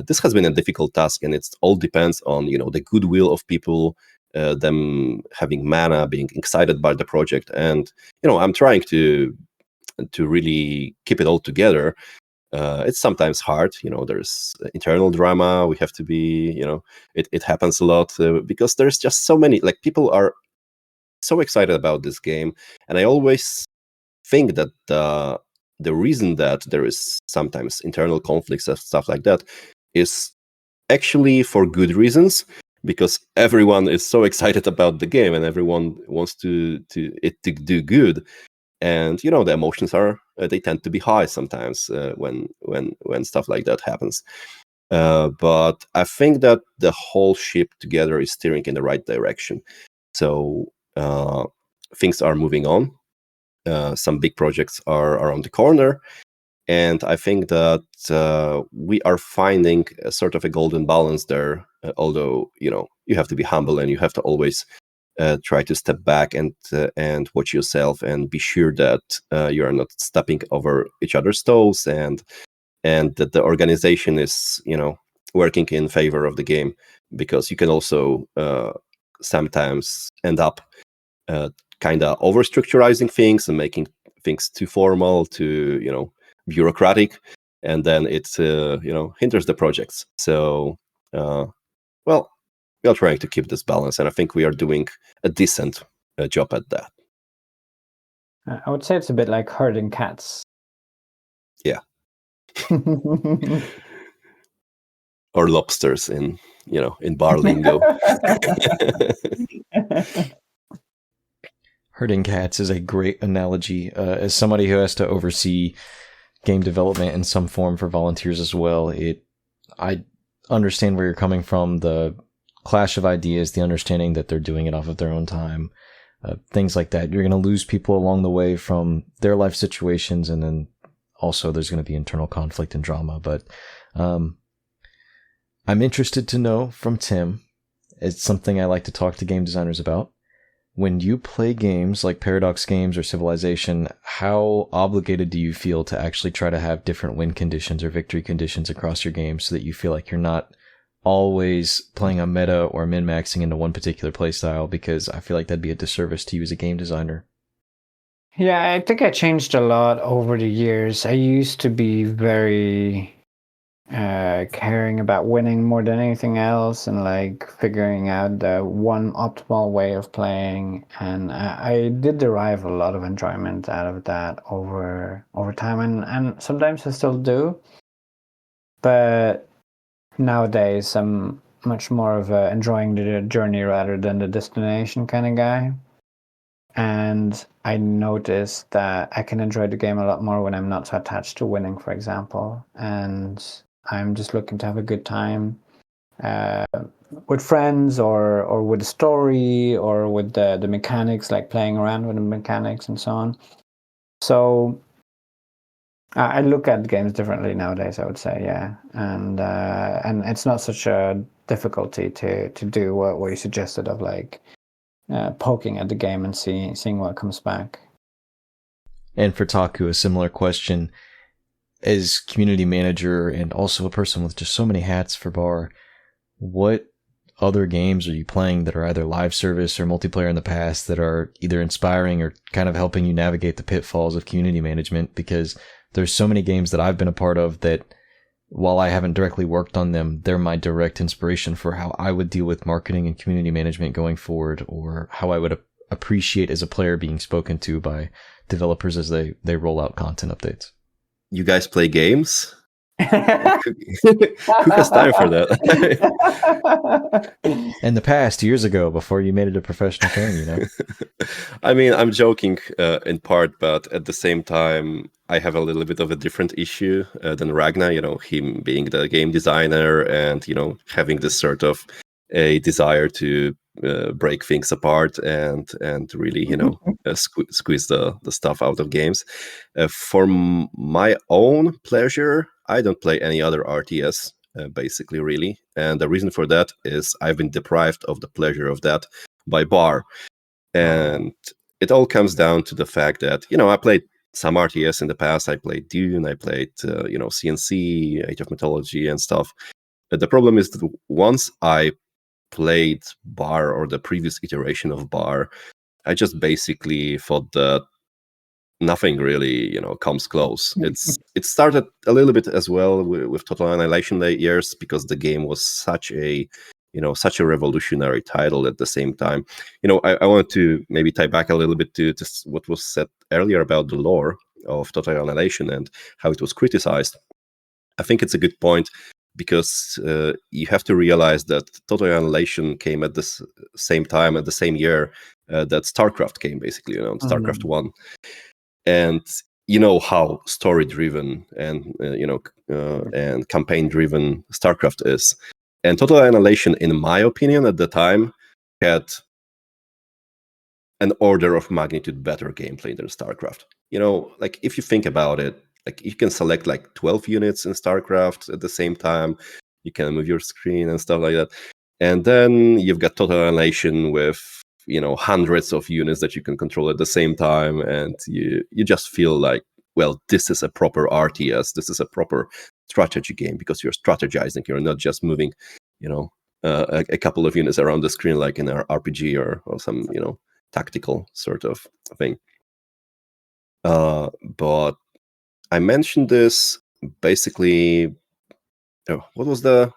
This has been a difficult task, and it all depends on the goodwill of people, them having mana, being excited by the project, and I'm trying to really keep it all together. It's sometimes hard. There's internal drama. We have to be, it happens a lot because there's just so many, like, people are so excited about this game. And I always think that the reason that there is sometimes internal conflicts and stuff like that is actually for good reasons, because everyone is so excited about the game and everyone wants to do good. And the emotions are they tend to be high sometimes when stuff like that happens. But I think that the whole ship together is steering in the right direction. So things are moving on. Some big projects are around the corner, and I think that we are finding a sort of a golden balance there. Although you have to be humble and you have to always try to step back and watch yourself and be sure that you are not stepping over each other's toes, and that the organization is working in favor of the game, because you can also sometimes end up kind of over structurizing things and making things too formal, too bureaucratic, and then it hinders the projects. So well, we are trying to keep this balance, and I think we are doing a decent job at that. I would say it's a bit like herding cats. Yeah. Or lobsters in bar lingo. Herding cats is a great analogy. As somebody who has to oversee game development in some form for volunteers as well, I understand where you're coming from. The clash of ideas, the understanding that they're doing it off of their own time, things like that. You're going to lose people along the way from their life situations, and then also there's going to be internal conflict and drama. But I'm interested to know from Tim, it's something I like to talk to game designers about. When you play games like Paradox games or Civilization, how obligated do you feel to actually try to have different win conditions or victory conditions across your game so that you feel like you're not always playing a meta or min-maxing into one particular playstyle? Because I feel like that'd be a disservice to you as a game designer. Yeah, I think I changed a lot over the years. I used to be very caring about winning more than anything else, and like figuring out the one optimal way of playing. And I did derive a lot of enjoyment out of that over time, and sometimes I still do. But nowadays, I'm much more of a enjoying the journey rather than the destination kind of guy. And I noticed that I can enjoy the game a lot more when I'm not so attached to winning, for example. And I'm just looking to have a good time with friends, or with the story, or with the mechanics, like playing around with the mechanics and so on. So I look at games differently nowadays, I would say, yeah. And it's not such a difficulty to do what you suggested of like poking at the game and seeing what comes back. And for Taku, a similar question. As community manager and also a person with just so many hats for Bar, what other games are you playing that are either live service or multiplayer in the past that are either inspiring or kind of helping you navigate the pitfalls of community management? Because there's so many games that I've been a part of that, while I haven't directly worked on them, they're my direct inspiration for how I would deal with marketing and community management going forward, or how I would appreciate as a player being spoken to by developers as they roll out content updates. You guys play games? Who has time for that? In the past, years ago, before you made it a professional thing, I mean, I'm joking in part, but at the same time, I have a little bit of a different issue than Ragnar. Him being the game designer and having this sort of a desire to break things apart and really squeeze the stuff out of games. For my own pleasure, I don't play any other RTS. Basically, really, and the reason for that is I've been deprived of the pleasure of that by Bar, and it all comes down to the fact that I played some RTS in the past. I played Dune, I played CNC, Age of Mythology, and stuff. But the problem is that once I played Bar or the previous iteration of Bar, I just basically thought that nothing really comes close. It started a little bit as well with Total Annihilation years, because the game was such a revolutionary title at the same time. I want to maybe tie back a little bit to what was said earlier about the lore of Total Annihilation and how it was criticized. I think it's a good point, because you have to realize that Total Annihilation came at the same time, at the same year that StarCraft came, basically, StarCraft 1. And how story driven and and campaign driven StarCraft is. And Total Annihilation, in my opinion, at the time, had an order of magnitude better gameplay than StarCraft. Like, if you think about it, like, you can select like 12 units in StarCraft at the same time. You can move your screen and stuff like that. And then you've got Total Annihilation with hundreds of units that you can control at the same time, and you just feel like, well, this is a proper RTS. This is a proper strategy game, because you're strategizing. You're not just moving a couple of units around the screen like in an RPG or some tactical sort of thing. But I mentioned this basically. What was the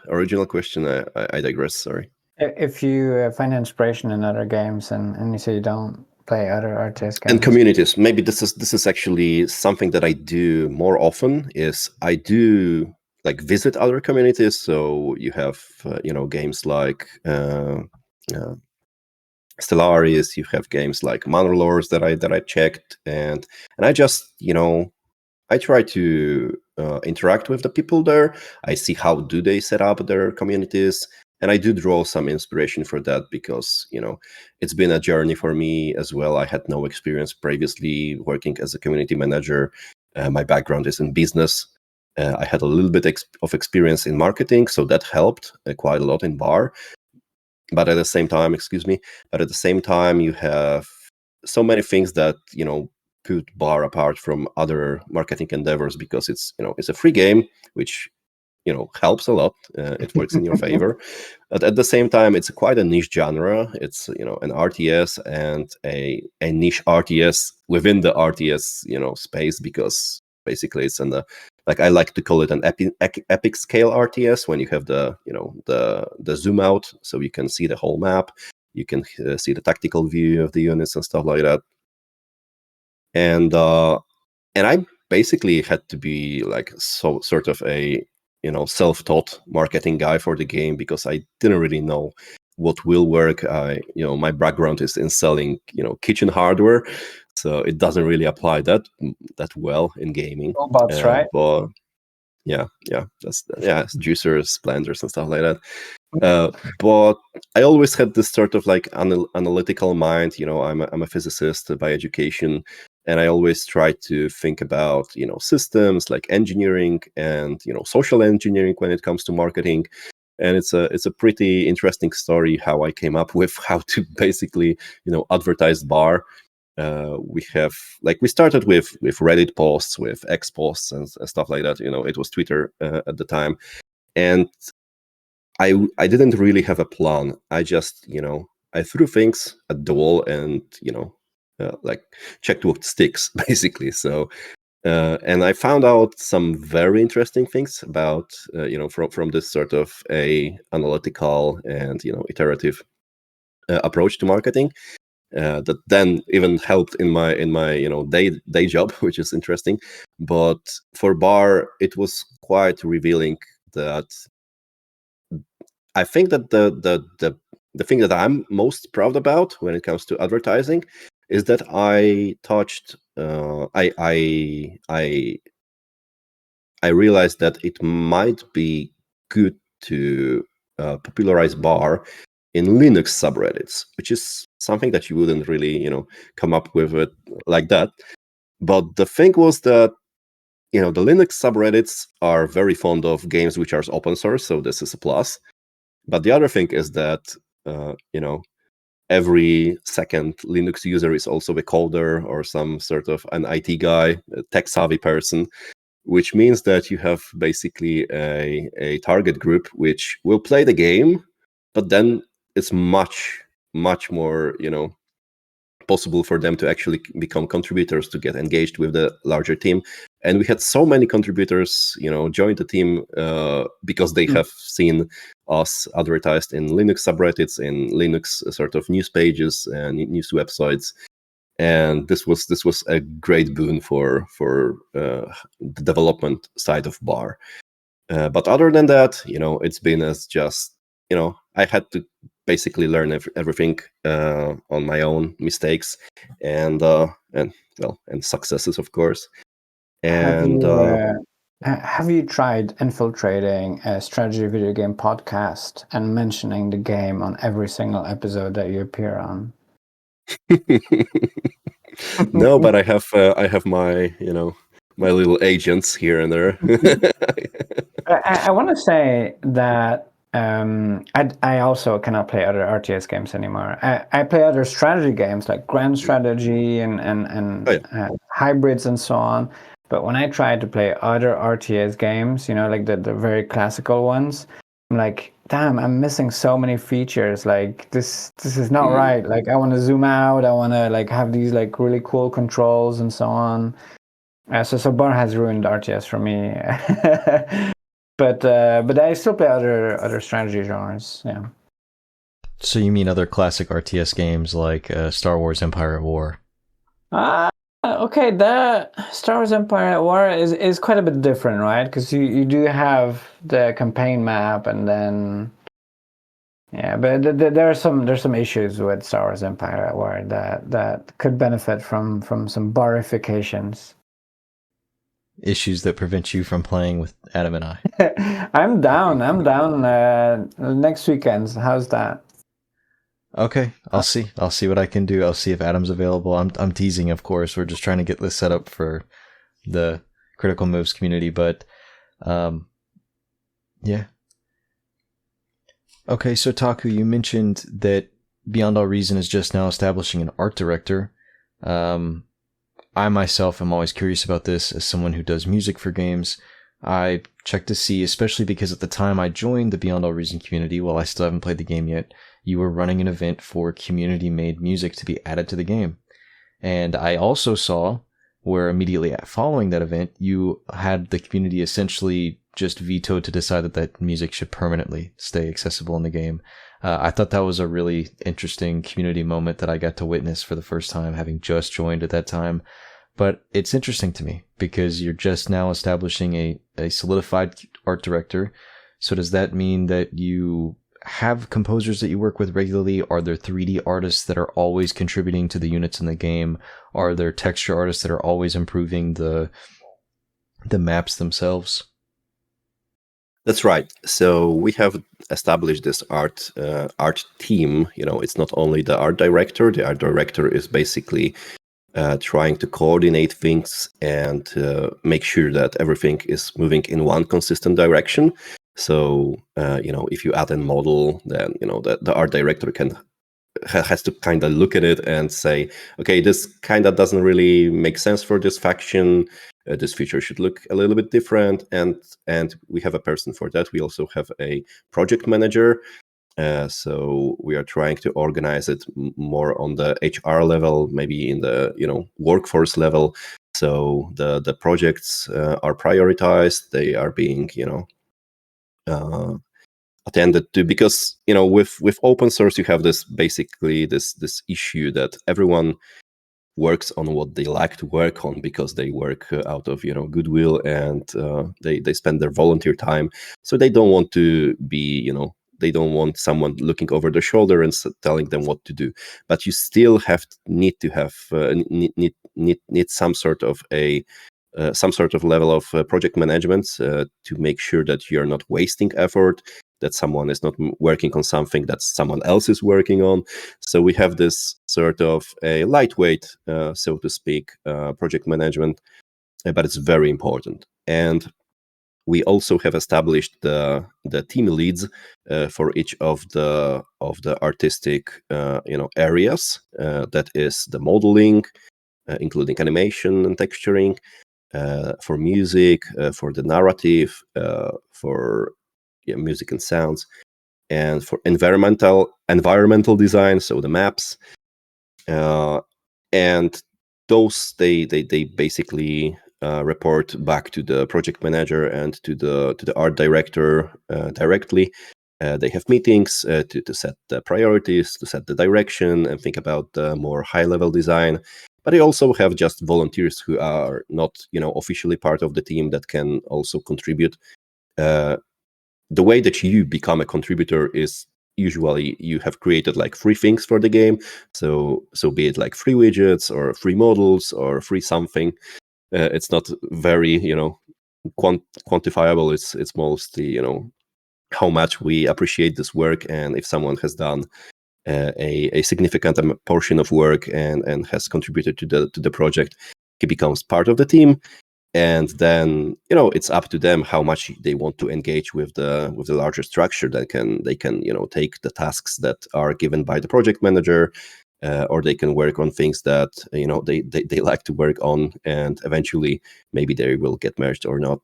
original question? I digress. Sorry. If you find inspiration in other games and you say you don't play other RTS games. And communities. Maybe this is actually something that I do more often. Is I do like visit other communities. So you have games like Stellaris. You have games like Manor that I checked, and I just I try to interact with the people there. I see how do they set up their communities, and I do draw some inspiration for that, because it's been a journey for me as well. I had no experience previously working as a community manager. My background is in business. I had a little bit of experience in marketing, so that helped quite a lot in Bar. But at the same time, you have so many things that put Bar apart from other marketing endeavors, because it's a free game, which helps a lot. It works in your favor. But at the same time, it's quite a niche genre. It's an RTS, and a niche RTS within the RTS space, because basically it's like I like to call it an epic scale RTS, when you have the the zoom out, so you can see the whole map. You can see the tactical view of the units and stuff like that. And I basically had to be like sort of a self-taught marketing guy for the game, because I didn't really know what will work. My background is in selling kitchen hardware, so it doesn't really apply that well in gaming. Robots, right? But yeah, it's juicers, blenders, and stuff like that. But I always had this sort of like analytical mind. I'm a physicist by education, and I always try to think about systems like engineering and social engineering when it comes to marketing. And it's a pretty interesting story how I came up with how to basically advertise Bar. We started with Reddit posts, with X posts, and stuff like that. It was Twitter at the time, and I didn't really have a plan. I just I threw things at the wall, and like checked what sticks basically. So and I found out some very interesting things about from this sort of a analytical and iterative approach to marketing. That then even helped in my day job, which is interesting. But for Bar, it was quite revealing that I think that the thing that I'm most proud about when it comes to advertising is that I touched. I realized that it might be good to popularize bar in Linux subreddits, which is something that you wouldn't really, come up with it like that. But the thing was that, the Linux subreddits are very fond of games which are open source, so this is a plus. But the other thing is that, every second Linux user is also a coder or some sort of an IT guy, a tech-savvy person, which means that you have basically a target group which will play the game, but then it's much, much more, possible for them to actually become contributors, to get engaged with the larger team. And we had so many contributors, join the team because they have seen us advertised in Linux subreddits, in Linux sort of news pages and news websites. And this was a great boon for the development side of bar. But other than that, it's been as just, I had to basically learn everything on my own mistakes and successes, of course. And have you tried infiltrating a strategy video game podcast and mentioning the game on every single episode that you appear on? no, but I have my my little agents here and there. I want to say that I also cannot play other RTS games anymore. I play other strategy games like Grand Strategy and Oh, yeah. hybrids and so on. But when I try to play other RTS games, like the very classical ones, I'm like, damn, I'm missing so many features. Like this is not right. Like I want to zoom out. I want to like have these like really cool controls and so on. So bar has ruined RTS for me. But I still play other strategy genres. Yeah. So you mean other classic RTS games like Star Wars Empire at War? Okay, the Star Wars Empire at War is quite a bit different, right? Because you do have the campaign map, and then but there's some issues with Star Wars Empire at War that could benefit from some barifications. Issues that prevent you from playing with Adam and I. I'm down next weekend. How's that? Okay, I'll see what I can do. I'll see if Adam's available. I'm teasing, of course. We're just trying to get this set up for the Critical Moves community, but yeah. Okay, so Taku, you mentioned that Beyond All Reason is just now establishing an art director. I myself am always curious about this as someone who does music for games. I checked to see, especially because at the time I joined the Beyond All Reason community, while I still haven't played the game yet, you were running an event for community-made music to be added to the game. And I also saw where immediately following that event, you had the community essentially just vetoed to decide that music should permanently stay accessible in the game. I thought that was a really interesting community moment that I got to witness for the first time, having just joined at that time. But it's interesting to me because you're just now establishing a solidified art director. So does that mean that you have composers that you work with regularly? Are there 3D artists that are always contributing to the units in the game? Are there texture artists that are always improving the maps themselves? That's right. So we have established this art team. It's not only the art director. The art director is basically trying to coordinate things and make sure that everything is moving in one consistent direction. So if you add a model, then the art director has to kind of look at it and say, okay, this kind of doesn't really make sense for this faction. This feature should look a little bit different, and we have a person for that. We also have a project manager. So we are trying to organize it more on the HR level, maybe in the workforce level. So the projects are prioritized. They are being attended to, because with open source you have this issue that everyone works on what they like to work on because they work out of goodwill, and they spend their volunteer time, so they don't want to be they don't want someone looking over their shoulder and telling them what to do. But you still need to have need some sort of level of project management to make sure that you're not wasting effort, that someone is not working on something that someone else is working on. So we have this sort of a lightweight, so to speak, project management, but it's very important. And we also have established the team leads for each of the artistic areas. That is the modeling, including animation and texturing, for music, for the narrative, for music and sounds, and for environmental design, so the maps, and those they basically report back to the project manager and to the art director directly. They have meetings to set the priorities, to set the direction, and think about the more high-level design. But they also have just volunteers who are not, officially part of the team that can also contribute. The way that you become a contributor is usually you have created like free things for the game. So be it like free widgets or free models or free something. It's not very quantifiable. It's mostly how much we appreciate this work, and if someone has done a significant portion of work and has contributed to the project, he becomes part of the team. And then it's up to them how much they want to engage with the larger structure. They can take the tasks that are given by the project manager, or they can work on things that they like to work on, and eventually maybe they will get merged or not.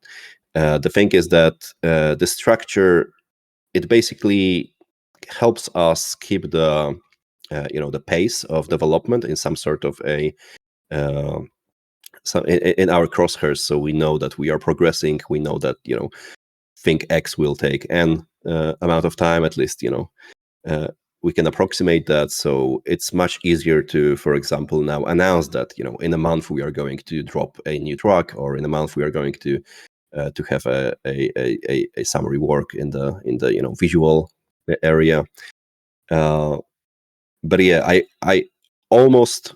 The thing is that the structure, it basically helps us keep the the pace of development in some sort of a in our crosshairs, so we know that we are progressing. We know that thing X will take n amount of time, at least we can approximate that. So it's much easier to, for example, now announce that in a month we are going to drop a new track, or in a month we are going to have a summary work in the visual area. But yeah, I almost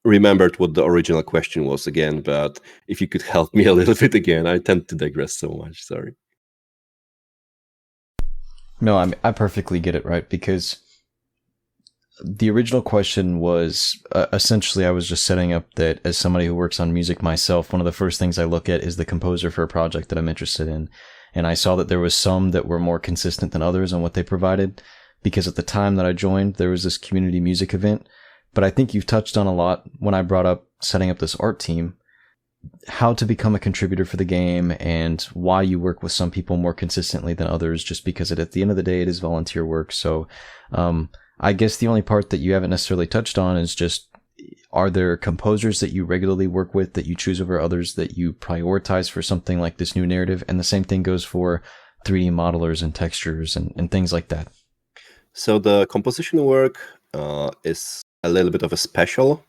remembered what the original question was again, but if you could help me a little bit again. I tend to digress so much, sorry. No, I perfectly get it, right? Because the original question was essentially, I was just setting up that as somebody who works on music myself, one of the first things I look at is the composer for a project that I'm interested in. And I saw that there was some that were more consistent than others on what they provided, because at the time that I joined, there was this community music event. But I think you've touched on a lot when I brought up setting up this art team, how to become a contributor for the game and why you work with some people more consistently than others, just because at the end of the day, it is volunteer work. So, I guess the only part that you haven't necessarily touched on is just, are there composers that you regularly work with that you choose over others that you prioritize for something like this new narrative? And the same thing goes for 3D modelers and textures and things like that. So the composition work is a little bit of a special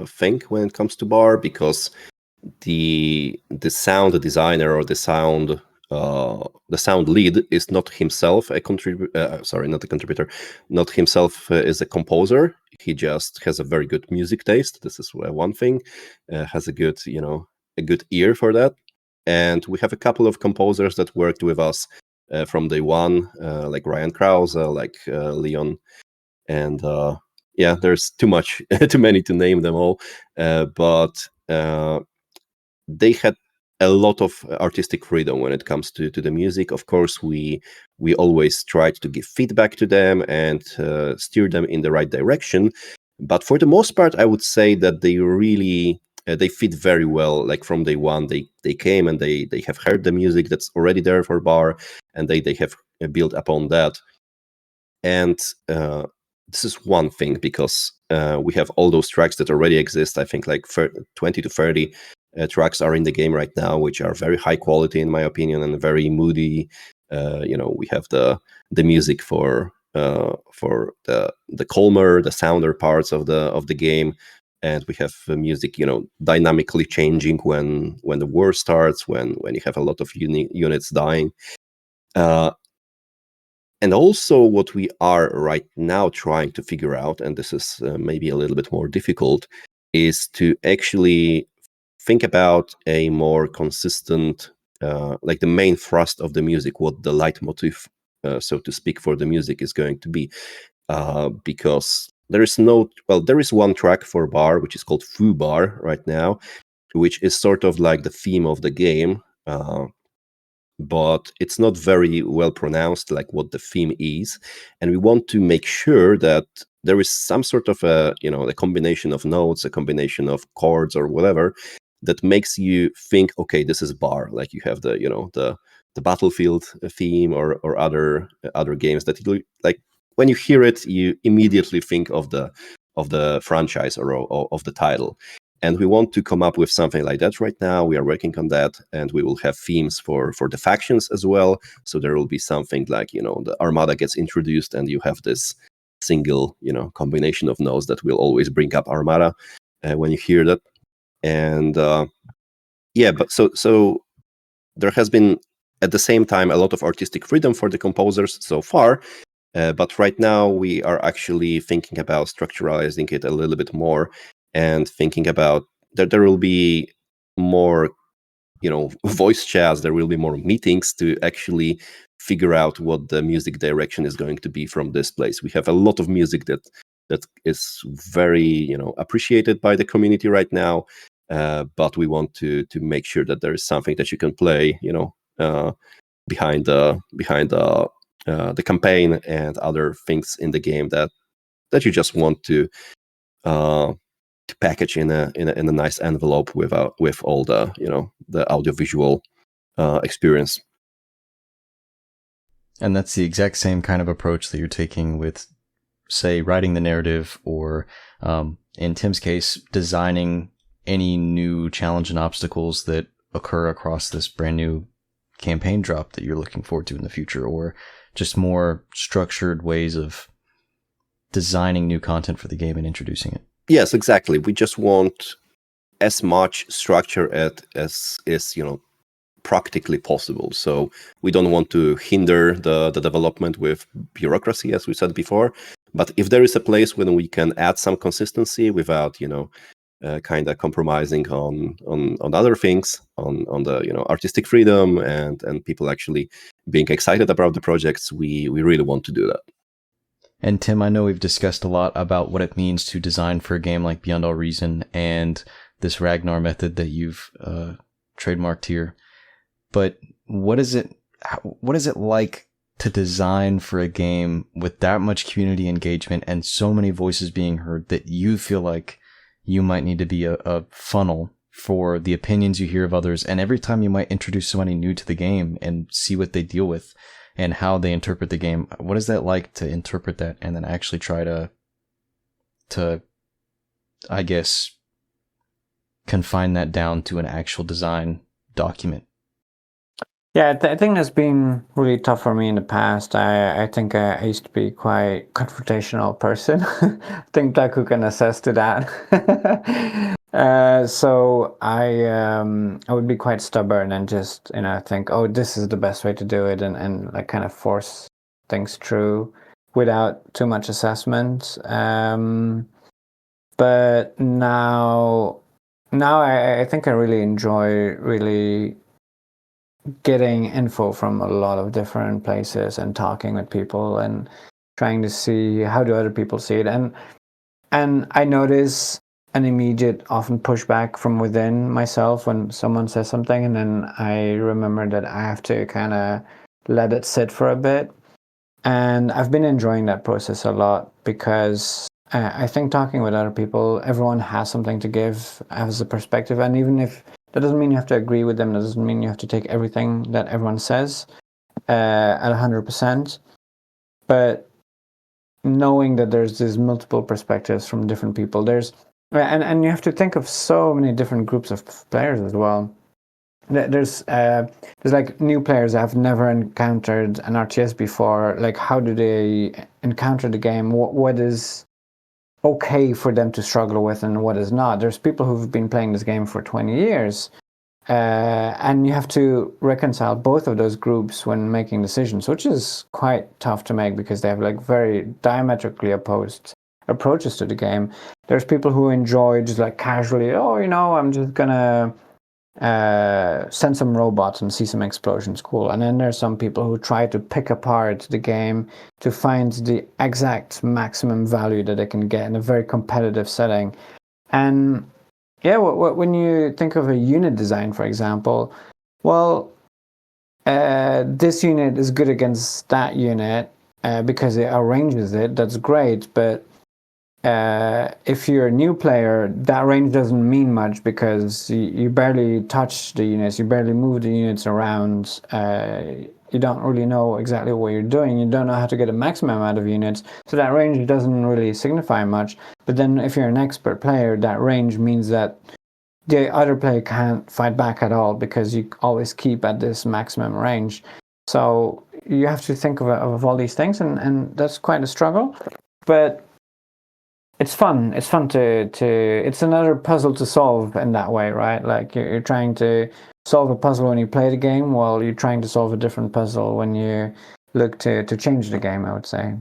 thing when it comes to bar, because the sound designer or the sound lead is not himself a contributor. Sorry, not a contributor. Not himself is a composer. He just has a very good music taste. This is one thing. Has a good a good ear for that. And we have a couple of composers that worked with us from day one, like Ryan Krause, like Leon, and yeah, there's too many to name them all. But they had a lot of artistic freedom when it comes to the music. Of course, we always tried to give feedback to them and steer them in the right direction. But for the most part, I would say that they really they fit very well. Like from day one, they came and they have heard the music that's already there for bar, and they have built upon that. And this is one thing, because we have all those tracks that already exist. I think like 20 to 30 tracks are in the game right now, which are very high quality in my opinion and very moody. We have the music for the calmer, the sounder parts of the game, and we have music dynamically changing when the war starts, when you have a lot of units dying. And also what we are right now trying to figure out, and this is maybe a little bit more difficult, is to actually think about a more consistent, like the main thrust of the music, what the leitmotif, so to speak, for the music is going to be. Because there is there is one track for Bar, which is called Foo Bar right now, which is sort of like the theme of the game. But it's not very well pronounced, like what the theme is, and we want to make sure that there is some sort of a combination of notes, a combination of chords or whatever, that makes you think, okay, this is Bar. Like you have the Battlefield theme or other games that you, like when you hear it, you immediately think of the franchise or of the title. And we want to come up with something like that right now. We are working on that, and we will have themes for the factions as well. So there will be something like, the Armada gets introduced, and you have this single, combination of notes that will always bring up Armada when you hear that. And but so there has been at the same time a lot of artistic freedom for the composers so far. But right now we are actually thinking about structuralizing it a little bit more, and thinking about that there will be more, voice chats. There will be more meetings to actually figure out what the music direction is going to be from this place. We have a lot of music that is very, appreciated by the community right now. But we want to make sure that there is something that you can play, behind the campaign and other things in the game that you just want to package in a nice envelope with all the the audiovisual experience. And that's the exact same kind of approach that you're taking with, say, writing the narrative, or in Tim's case, designing any new challenge and obstacles that occur across this brand new campaign drop that you're looking forward to in the future, or just more structured ways of designing new content for the game and introducing it. Yes, exactly. We just want as much structure as is, practically possible. So we don't want to hinder the development with bureaucracy, as we said before. But if there is a place when we can add some consistency without, kind of compromising on other things, on the artistic freedom and people actually being excited about the projects, we really want to do that. And Tim, I know we've discussed a lot about what it means to design for a game like Beyond All Reason and this Ragnar method that you've trademarked here. But what is it like to design for a game with that much community engagement and so many voices being heard that you feel like you might need to be a funnel for the opinions you hear of others, and every time you might introduce somebody new to the game and see what they deal with and how they interpret the game? What is that like to interpret that and then actually try to I guess confine that down to an actual design document? Yeah, I think that's been really tough for me in the past. I think I used to be quite confrontational person. I think Taku can attest to that. So I would be quite stubborn and just think, oh, this is the best way to do it, and like kind of force things through without too much assessment. But now I think I really enjoy getting info from a lot of different places and talking with people and trying to see how do other people see it. And I notice an immediate often pushback from within myself when someone says something, and then I remember that I have to kind of let it sit for a bit. And I've been enjoying that process a lot, because I think talking with other people, everyone has something to give as a perspective. And even if that doesn't mean you have to agree with them, that doesn't mean you have to take everything that everyone says at 100%. But knowing that there's these multiple perspectives from different people, and you have to think of so many different groups of players as well. There's like new players that have never encountered an RTS before. Like, how do they encounter the game? What is okay for them to struggle with and what is not? There's people who've been playing this game for 20 years and you have to reconcile both of those groups when making decisions, which is quite tough to make because they have like very diametrically opposed approaches to the game. There's people who enjoy just like casually, oh, I'm just gonna send some robots and see some explosions, cool. And then there's some people who try to pick apart the game to find the exact maximum value that they can get in a very competitive setting. And yeah, when you think of a unit design, for example, well, this unit is good against that unit because it arranges it. That's great, but if you're a new player, that range doesn't mean much because you barely touch the units, you barely move the units around. You don't really know exactly what you're doing. You don't know how to get a maximum amount of units, so that range doesn't really signify much. But then if you're an expert player, that range means that the other player can't fight back at all because you always keep at this maximum range. So you have to think of all these things, and that's quite a struggle. But it's fun. It's fun to it's another puzzle to solve in that way, right? Like you're trying to solve a puzzle when you play the game, while you're trying to solve a different puzzle when you look to change the game, I would say.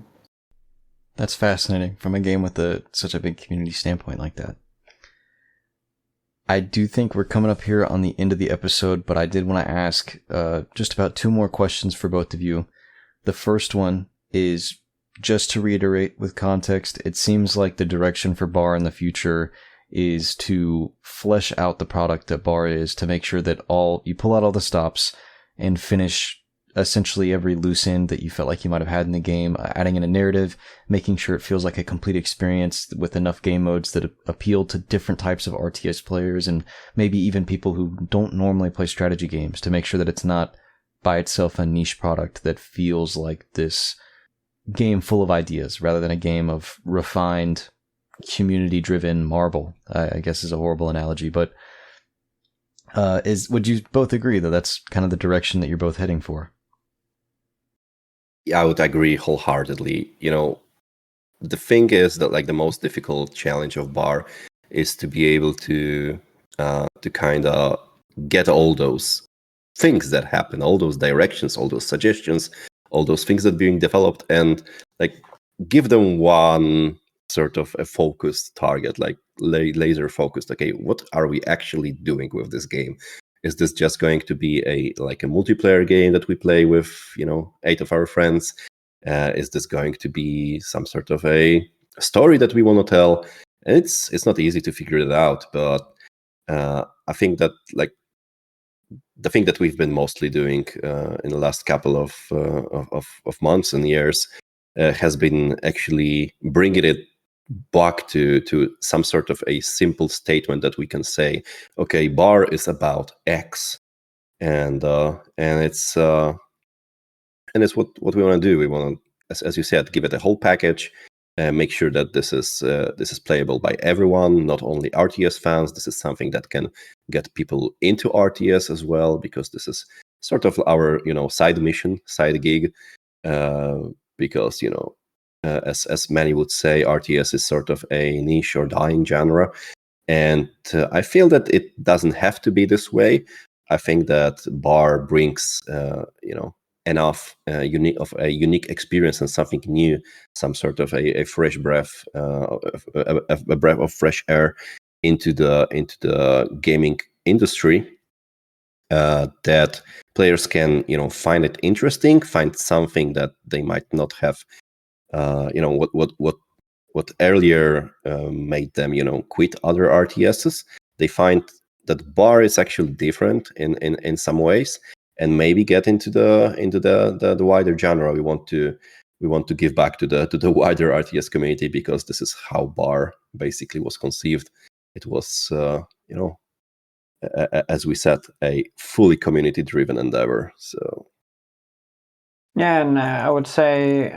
That's fascinating from a game with such a big community standpoint like that. I do think we're coming up here on the end of the episode, but I did want to ask just about 2 more questions for both of you. The first one is, just to reiterate with context, it seems like the direction for Bar in the future is to flesh out the product that Bar is, to make sure that you pull out all the stops and finish essentially every loose end that you felt like you might have had in the game, adding in a narrative, making sure it feels like a complete experience with enough game modes that appeal to different types of RTS players and maybe even people who don't normally play strategy games, to make sure that it's not by itself a niche product that feels like this game full of ideas rather than a game of refined, community-driven marble. I guess is a horrible analogy, but would you both agree that that's kind of the direction that you're both heading for? Yeah, I would agree wholeheartedly. The thing is that like the most difficult challenge of Bar is to be able to kind of get all those things that happen, all those directions, all those suggestions, all those things that are being developed, and like give them one sort of a focused target, like laser focused. Okay, what are we actually doing with this game? Is this just going to be a multiplayer game that we play with 8 of our friends? Is this going to be some sort of a story that we want to tell? And it's not easy to figure it out, but I think that like the thing that we've been mostly doing in the last couple of months and years has been actually bringing it back to some sort of a simple statement that we can say, okay, Bar is about X, and it's what we want to do. We want to, as you said, give it a whole package. Make sure that this is playable by everyone, not only RTS fans. This is something that can get people into RTS as well, because this is sort of our side mission, side gig. Because as many would say, RTS is sort of a niche or dying genre, and I feel that it doesn't have to be this way. I think that Bar brings enough unique experience and something new, some sort of a fresh breath, a breath of fresh air into the gaming industry, that players can find it interesting, find something that they might not have, what earlier made them quit other RTSs. They find that Bar is actually different in some ways, and maybe get into the wider genre. We want to give back to the wider RTS community, because this is how Bar basically was conceived. It was as we said, a fully community driven endeavor. So yeah, and I would say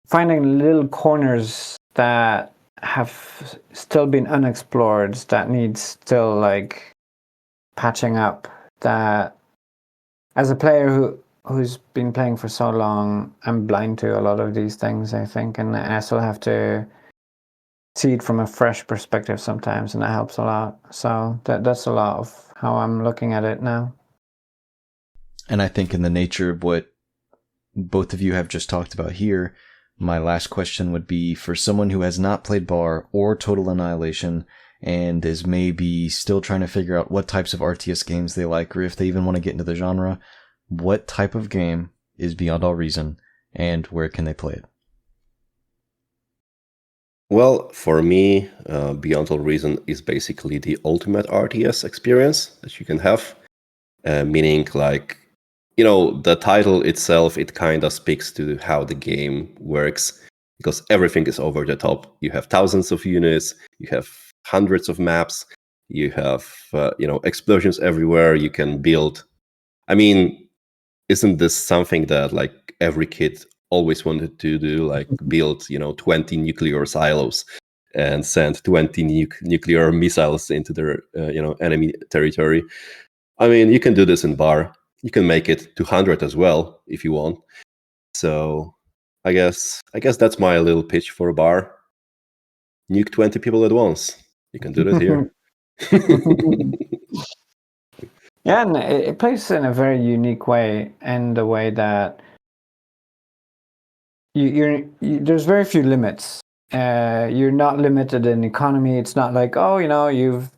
finding little corners that have still been unexplored, that needs still like patching up, that as a player who's been playing for so long, I'm blind to a lot of these things, I think, and I still have to see it from a fresh perspective sometimes, and that helps a lot. So that's a lot of how I'm looking at it now. And I think in the nature of what both of you have just talked about here, my last question would be for someone who has not played Bar or Total Annihilation and is maybe still trying to figure out what types of RTS games they like or if they even want to get into the genre, what type of game is Beyond All Reason and where can they play it? Well, for me, Beyond All Reason is basically the ultimate RTS experience that you can have. Meaning, like, the title itself, it kind of speaks to how the game works because everything is over the top. You have thousands of units, you have hundreds of maps, you have, explosions everywhere. You can build. I mean, isn't this something that like every kid always wanted to do, like build 20 nuclear silos and send 20 nuclear missiles into their enemy territory? I mean, you can do this in Bar. You can make it 200 as well if you want. So I guess that's my little pitch for a Bar. Nuke 20 people at once. You can do that here. Yeah, and it plays in a very unique way, in the way that there's very few limits. You're not limited in economy. It's not like, oh, you've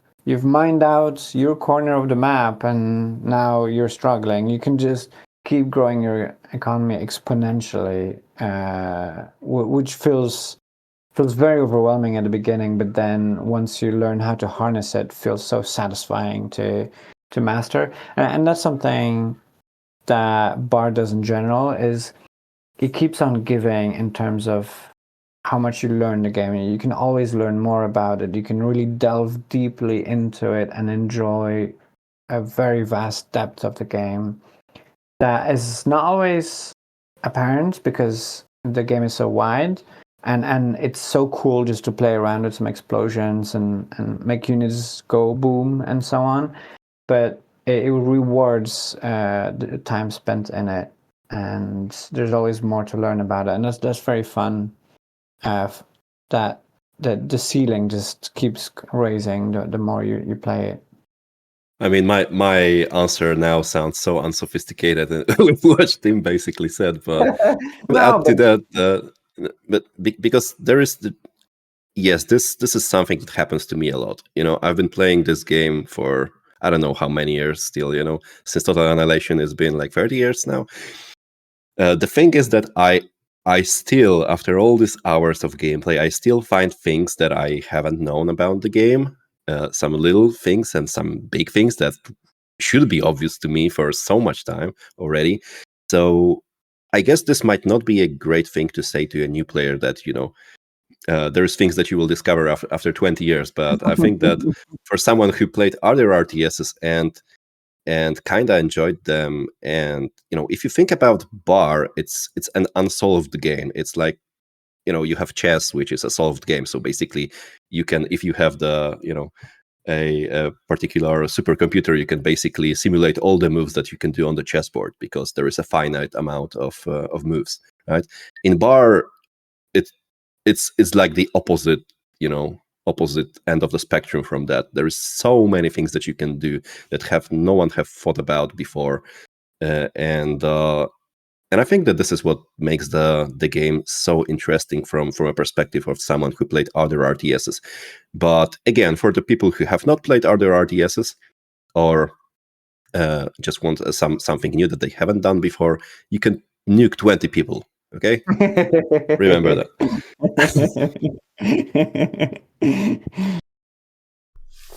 mined out your corner of the map and now you're struggling. You can just keep growing your economy exponentially, which feels very overwhelming at the beginning, but then once you learn how to harness it, feels so satisfying to master. And that's something that Bar does in general, is it keeps on giving in terms of how much you learn the game. You can always learn more about it. You can really delve deeply into it and enjoy a very vast depth of the game that is not always apparent because the game is so wide, and it's so cool just to play around with some explosions and make units go boom and so on. But it rewards the time spent in it, and there's always more to learn about it, and that's very fun. That the ceiling just keeps raising the more you play it. I mean, my answer now sounds so unsophisticated with what Tim basically said, but add to that, because there is yes, this is something that happens to me a lot. I've been playing this game for I don't know how many years still. Since Total Annihilation has been like 30 years now. The thing is that I still, after all these hours of gameplay, I still find things that I haven't known about the game. Some little things and some big things that should be obvious to me for so much time already. So I guess this might not be a great thing to say to a new player that, there's things that you will discover after 20 years. But I think that for someone who played other RTSs and kind of enjoyed them, and if you think about Bar, it's an unsolved game. It's like, you have chess, which is a solved game. So basically, you can, if you have the a particular supercomputer, you can basically simulate all the moves that you can do on the chessboard because there is a finite amount of moves, right? In Bar, it's like the opposite, opposite end of the spectrum from that. There is so many things that you can do that no one have thought about before, and I think that this is what makes the game so interesting from a perspective of someone who played other RTSs. But again, for the people who have not played other RTSs or just want something new that they haven't done before, you can nuke 20 people. Okay, remember that.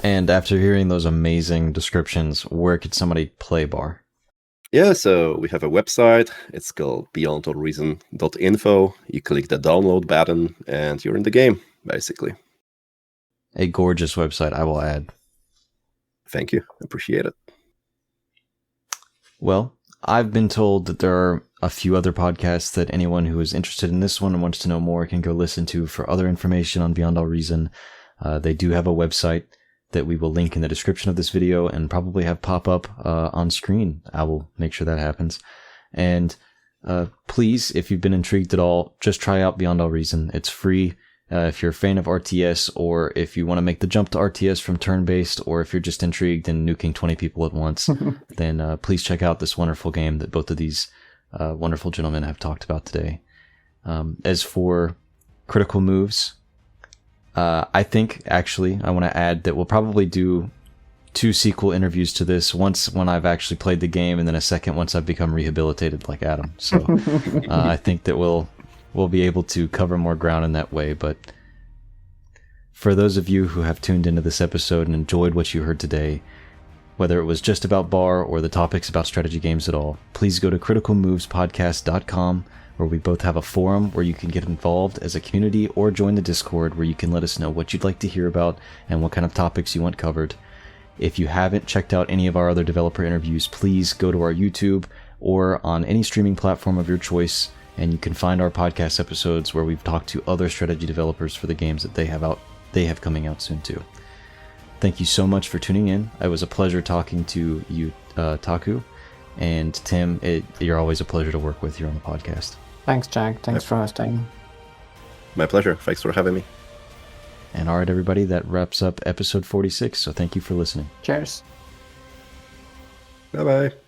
And after hearing those amazing descriptions, where could somebody play Bar? Yeah, so we have a website. It's called beyondallreason.info. You click the download button and you're in the game, basically. A gorgeous website, I will add. Thank you. Appreciate it. Well, I've been told that there are a few other podcasts that anyone who is interested in this one and wants to know more can go listen to for other information on Beyond All Reason. They do have a website that we will link in the description of this video and probably have pop up on screen. I will make sure that happens. And please, if you've been intrigued at all, just try out Beyond All Reason. It's free. If you're a fan of RTS, or if you want to make the jump to RTS from turn-based, or if you're just intrigued in nuking 20 people at once, then please check out this wonderful game that both of these wonderful gentlemen have talked about today. As for critical moves, I think, actually, I want to add that we'll probably do 2 sequel interviews to this, once when I've actually played the game, and then a second once I've become rehabilitated like Adam. So I think that we'll be able to cover more ground in that way. But for those of you who have tuned into this episode and enjoyed what you heard today, whether it was just about Bar or the topics about strategy games at all, please go to criticalmovespodcast.com, where we both have a forum where you can get involved as a community, or join the Discord where you can let us know what you'd like to hear about and what kind of topics you want covered. If you haven't checked out any of our other developer interviews, please go to our YouTube or on any streaming platform of your choice, and you can find our podcast episodes where we've talked to other strategy developers for the games that they have coming out soon too. Thank you so much for tuning in. It was a pleasure talking to you, Taku, and Tim. You're always a pleasure to work with here on the podcast. Thanks, Jack. Thanks for hosting. My pleasure. Thanks for having me. And all right, everybody, that wraps up episode 46. So thank you for listening. Cheers. Bye-bye.